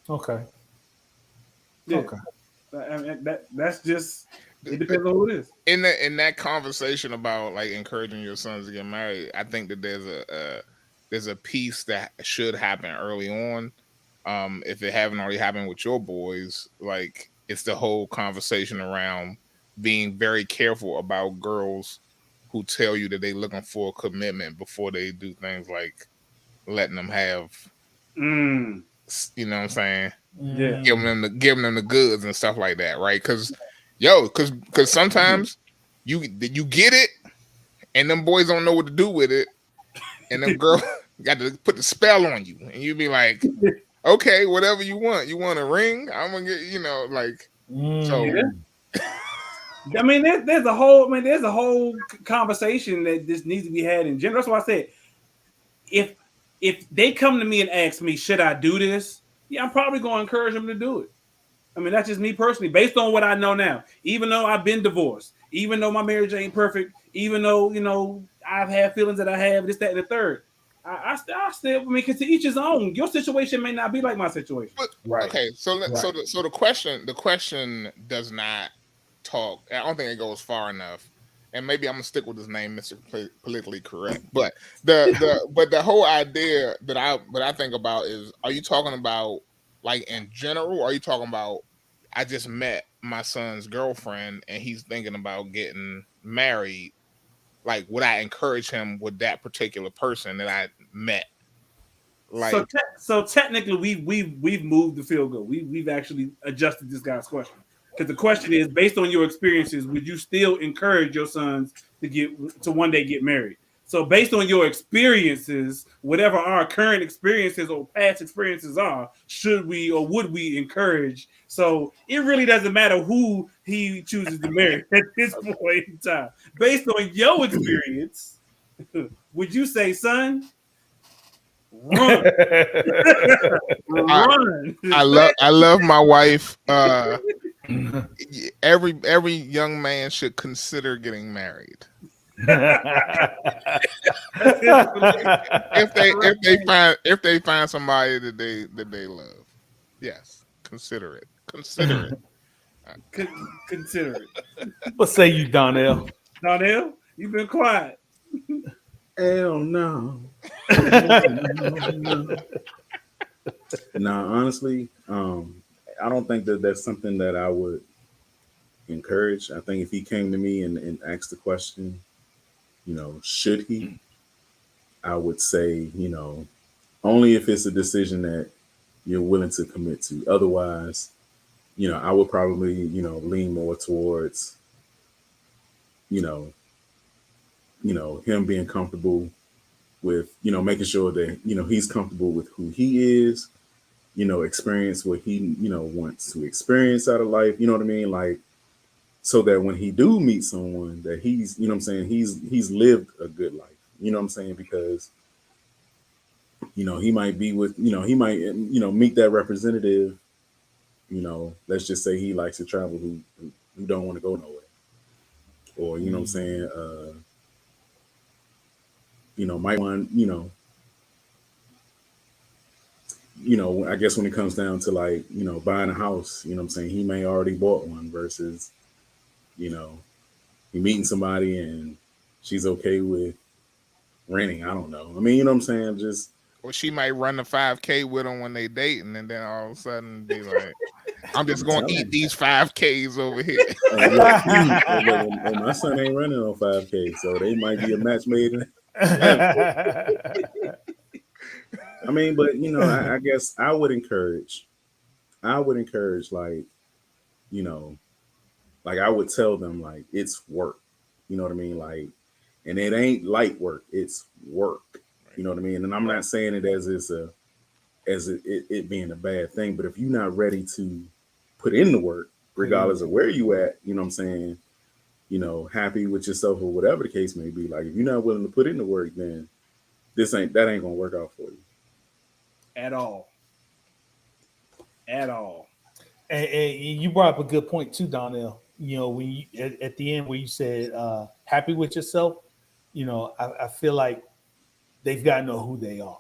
Speaker 3: Okay.
Speaker 1: Yeah.
Speaker 3: Okay.
Speaker 1: I mean, that's just it depends on who it is.
Speaker 2: In that conversation about like encouraging your sons to get married, I think that there's a piece that should happen early on. If it haven't already happened with your boys, like it's the whole conversation around being very careful about girls who tell you that they're looking for a commitment before they do things like letting them have you know what I'm saying?
Speaker 1: Yeah.
Speaker 2: Giving them the goods and stuff like that, right? Because sometimes you get it, and them boys don't know what to do with it, and them girls got to put the spell on you, and you be like, okay, whatever you want. You want a ring? I'm gonna get so.
Speaker 1: Yeah. I mean, there's a whole conversation that just needs to be had in general. That's why I said if they come to me and ask me, should I do this? Yeah, I'm probably going to encourage them to do it. I mean, that's just me personally, based on what I know now. Even though I've been divorced, even though my marriage ain't perfect, even though, I've had feelings that I have, this, that, and the third. I still, because to each his own. Your situation may not be like my situation.
Speaker 2: But,
Speaker 3: right.
Speaker 2: Okay, so the question does not talk. I don't think it goes far enough. And maybe I'm gonna stick with this name, Mr. Politically Correct. But the whole idea that I think about is: are you talking about like in general? Or are you talking about I just met my son's girlfriend and he's thinking about getting married? Like, would I encourage him with that particular person that I met? Like,
Speaker 1: so technically, we've moved the field goal. We've actually adjusted this guy's question. Because the question is, based on your experiences, would you still encourage your sons to one day get married? So based on your experiences, whatever our current experiences or past experiences are, should we or would we encourage? So it really doesn't matter who he chooses to marry at this point in time. Based on your experience, would you say, son, run? Run.
Speaker 2: I love my wife. Every young man should consider getting married. if they find somebody that they love, yes, consider it. Consider
Speaker 1: it.
Speaker 3: What say you, Donnell?
Speaker 1: Donnell, you've been quiet.
Speaker 4: Hell no. No, honestly, I don't think that that's something that I would encourage. I think if he came to me and asked the question, should he? I would say, only if it's a decision that you're willing to commit to. Otherwise, I would probably, lean more towards, you know, him being comfortable with, making sure that, he's comfortable with who he is, experience what he, wants to experience out of life. You know what I mean? Like, so that when he do meet someone that he's, you know what I'm saying, he's lived a good life. You know what I'm saying? Because, he might be with, he might, meet that representative, let's just say he likes to travel who don't want to go nowhere. Or, you know what I'm saying, might want, I guess when it comes down to like, buying a house, you know what I'm saying, he may already bought one versus, he meeting somebody and she's okay with renting. I don't know. I mean, you know what I'm saying? Just
Speaker 2: Or she might run the 5K with him when they dating, and then all of a sudden be like, "I'm just gonna eat these 5Ks over here."
Speaker 4: and my son ain't running on 5K, so they might be a match made in. I mean, but I guess I would encourage, like, like I would tell them like it's work. You know what I mean? Like, and it ain't light work, it's work. You know what I mean? And I'm not saying it as it being a bad thing, but if you're not ready to put in the work, regardless of where you at, you know what I'm saying, happy with yourself or whatever the case may be, like if you're not willing to put in the work, then that ain't gonna work out for you.
Speaker 1: At all.
Speaker 3: And you brought up a good point too, Donnell. When you, at the end where you said happy with yourself, I feel like they've got to know who they are.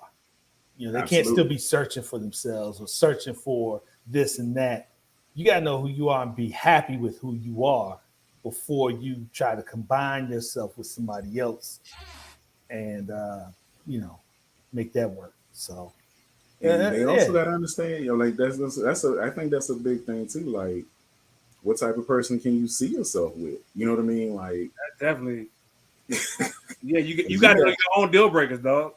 Speaker 3: They can't still be searching for themselves or searching for this and that. You got to know who you are and be happy with who you are before you try to combine yourself with somebody else and, make that work. So,
Speaker 4: and they also got to understand, like I think that's a big thing too. Like, what type of person can you see yourself with? You know what I mean? Like,
Speaker 1: definitely. Yeah, you got to know your own deal breakers, dog.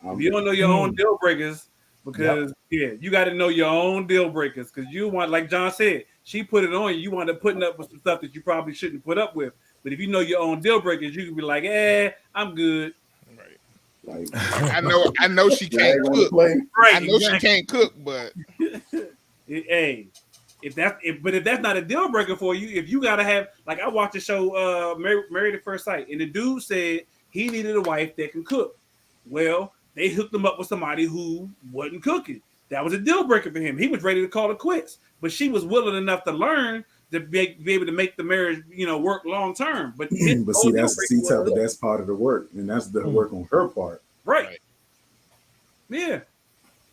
Speaker 1: If you don't know your own deal breakers, because you got to know your own deal breakers, because you want, like John said, she put it on you. You want to putting up with some stuff that you probably shouldn't put up with. But if you know your own deal breakers, you can be like, I'm good.
Speaker 2: Right. Like, I know she can't cook. Right, I know she can't cook, but
Speaker 1: hey, if that's not a deal breaker for you, if you gotta have, like, I watched the show Married at First Sight, and the dude said he needed a wife that can cook. Well, they hooked him up with somebody who wasn't cooking. That was a deal breaker for him. He was ready to call it quits, but she was willing enough to learn to be able to make the marriage, work long term. But
Speaker 4: that's part of the work, and that's the work on her part.
Speaker 1: Right. Yeah,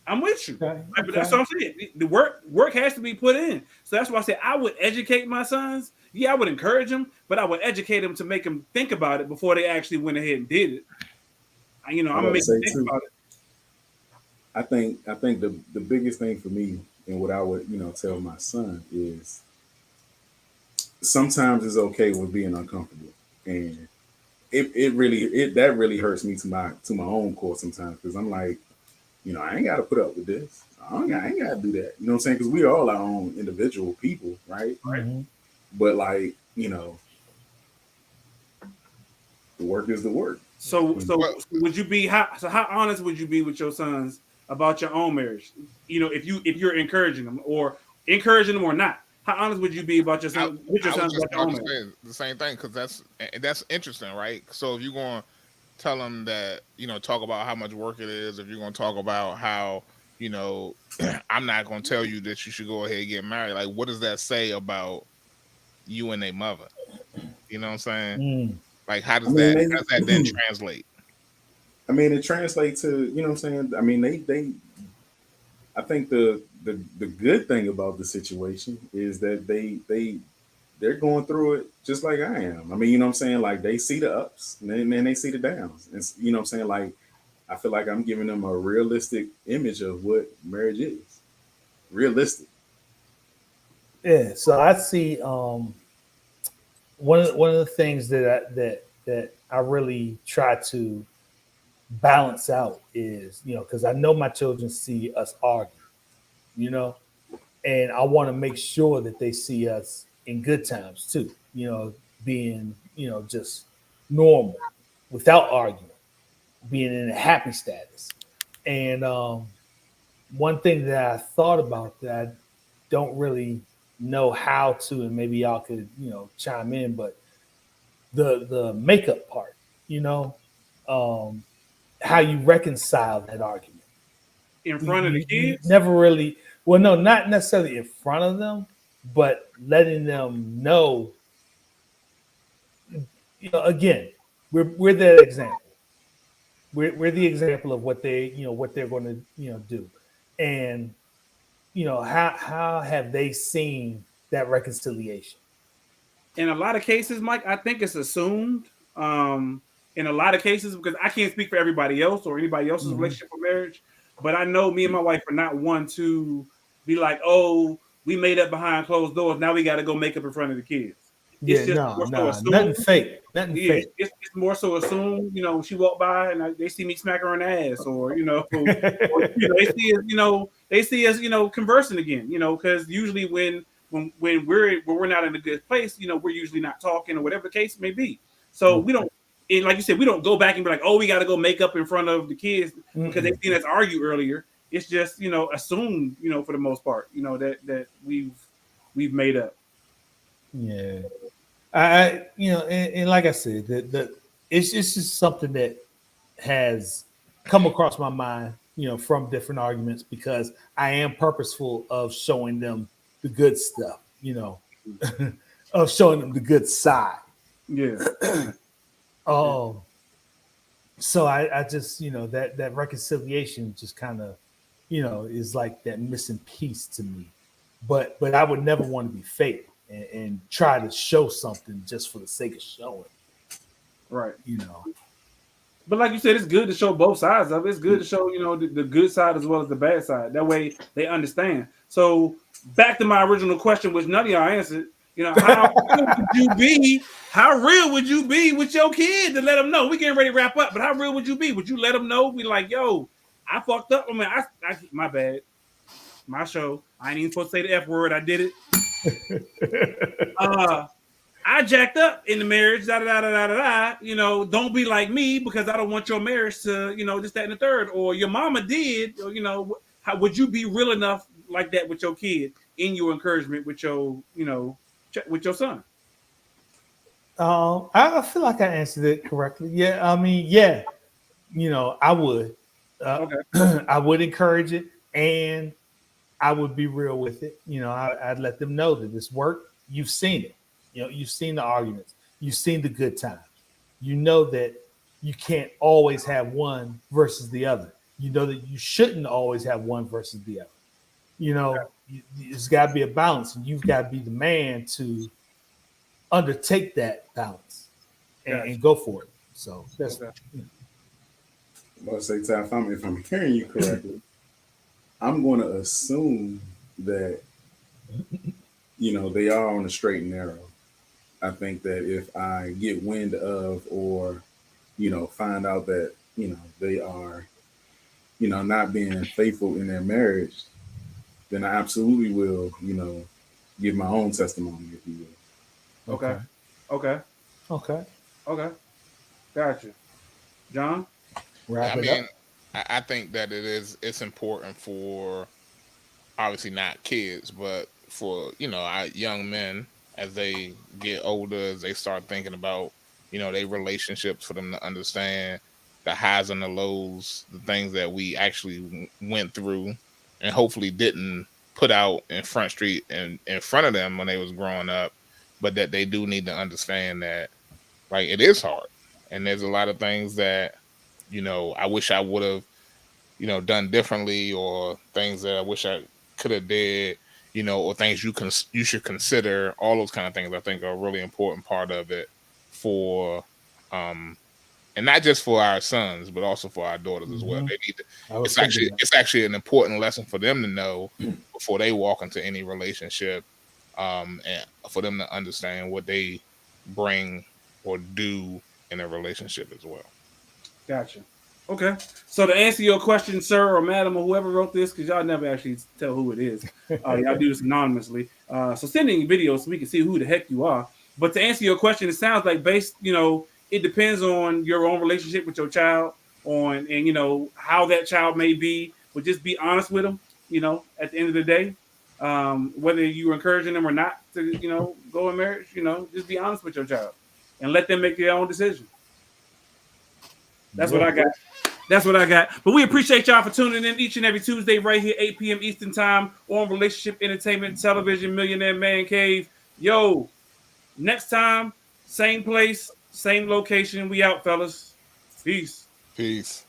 Speaker 1: I'm with you. Okay. But that's what I'm saying. The work has to be put in. So that's why I say I would educate my sons. Yeah, I would encourage them, but I would educate them to make them think about it before they actually went ahead and did it. I'm gonna make them think about it.
Speaker 4: I think the biggest thing for me and what I would tell my son is sometimes it's okay with being uncomfortable, and it really hurts me to my own core sometimes, because I'm like, I ain't got to put up with this. I ain't got to do that. You know what I'm saying? Because we are all our own individual people, right?
Speaker 1: Mm-hmm.
Speaker 4: But like, the work is the work.
Speaker 1: So would you be how honest would you be with your sons about your own marriage? If you're encouraging them or not, how honest would you be about your sons?
Speaker 2: About your own marriage? The same thing, because that's interesting, right? So if you're going to tell them that, talk about how much work it is, if you're going to talk about how, I'm not going to tell you that you should go ahead and get married, like, what does that say about you and their mother? You know what I'm saying? Like, how does that then translate?
Speaker 4: I mean, it translates to, you know what I'm saying? I mean, I think the good thing about the situation is that they're going through it just like I am. I mean, you know what I'm saying? Like, they see the ups and then they see the downs. And you know what I'm saying? Like, I feel like I'm giving them a realistic image of what marriage is. Realistic.
Speaker 3: Yeah. So I see one of the things that I really try to balance out is, because I know my children see us argue, and I want to make sure that they see us in good times too, being, just normal without arguing, being in a happy status. And one thing that I thought about that I don't really know how to, and maybe y'all could, chime in, but the makeup part, um, how you reconcile that argument.
Speaker 1: In front of the
Speaker 3: You
Speaker 1: kids?
Speaker 3: never really, well, no, not necessarily in front of them, but letting them know, again, we're the example. We're the example of what what they're going to, do. And, how have they seen that reconciliation?
Speaker 1: In a lot of cases, Mike, I think it's assumed. In a lot of cases, because I can't speak for everybody else or anybody else's relationship or marriage, but I know me and my wife are not one to be like, oh, we made up behind closed doors. Now we got to go make up in front of the kids. It's
Speaker 3: Yeah,
Speaker 1: just
Speaker 3: no,
Speaker 1: more so
Speaker 3: no,
Speaker 1: assumed.
Speaker 3: nothing fake, nothing
Speaker 1: Yeah,
Speaker 3: fake.
Speaker 1: it's more so assumed. She walk by and they see me smack her in the ass, or they see us, conversing again. Because usually when we're not in a good place, we're usually not talking or whatever the case may be. So we don't, and like you said, we don't go back and be like, oh, we got to go make up in front of the kids because they seen us argue earlier. It's just assumed, for the most part, that we've made up.
Speaker 3: Yeah. And like I said, it's just something that has come across my mind, from different arguments, because I am purposeful of showing them the good stuff, of showing them the good side.
Speaker 1: Yeah.
Speaker 3: Oh, so I just, that reconciliation just kind of, is like that missing piece to me. But I would never want to be fake and try to show something just for the sake of showing.
Speaker 1: Right.
Speaker 3: You know.
Speaker 1: But like you said, it's good to show both sides of it. It's good to show, the good side as well as the bad side. That way they understand. So back to my original question, which none of y'all answered. How real would you be? How real would you be with your kid to let them know? We getting ready to wrap up, but how real would you be? Would you let them know? Be like, yo, I fucked up. I mean, I my bad. My show. I ain't even supposed to say the F word. I did it. I jacked up in the marriage, da da da da da da. Don't be like me because I don't want your marriage to, just that and the third. Or your mama did, or, how would you be real enough like that with your kid in your encouragement with your, with your son?
Speaker 3: I feel like I answered it correctly. Yeah, I mean, yeah, I would.
Speaker 1: Okay.
Speaker 3: I would encourage it, and I would be real with it. I'd let them know that this work. You've seen it. You've seen the arguments. You've seen the good times. You know that you can't always have one versus the other. You know that you shouldn't always have one versus the other. It's got to be a balance, and you've got to be the man to undertake that balance and go for it. So that's.
Speaker 1: Okay.
Speaker 4: Well, say, Ty, if I'm hearing you correctly, I'm going to assume that they are on the straight and narrow. I think that if I get wind of or find out that they are not being faithful in their marriage, then I absolutely will give my own testimony, if you will.
Speaker 1: Okay. Okay.
Speaker 3: Okay.
Speaker 1: Okay. Gotcha. John?
Speaker 3: Wrap
Speaker 2: I
Speaker 3: it
Speaker 2: mean,
Speaker 3: up.
Speaker 2: I think that it's important for obviously not kids, but for our young men as they get older, as they start thinking about their relationships, for them to understand the highs and the lows, the things that we actually went through, and hopefully didn't put out in Front Street and in front of them when they was growing up, but that they do need to understand that like it is hard, and there's a lot of things that I wish I would have done differently, or things that I wish I could have did, or things you should consider. All those kind of things I think are a really important part of it for, and not just for our sons, but also for our daughters as well. They need to. It's actually an important lesson for them to know before they walk into any relationship, and for them to understand what they bring or do in a relationship as well.
Speaker 1: Gotcha. Okay. So to answer your question, sir or madam or whoever wrote this, because y'all never actually tell who it is. Y'all do this anonymously. So send in videos so we can see who the heck you are. But to answer your question, it sounds like it depends on your own relationship with your child, and how that child may be. But just be honest with them. At the end of the day, whether you're encouraging them or not to go in marriage, just be honest with your child and let them make their own decision. That's what I got. That's what I got. But we appreciate y'all for tuning in each and every Tuesday right here, 8 p.m. Eastern Time on Relationship Entertainment Television, Millionaire Man Cave. Yo, next time, same place, same location. We out, fellas. Peace.
Speaker 2: Peace.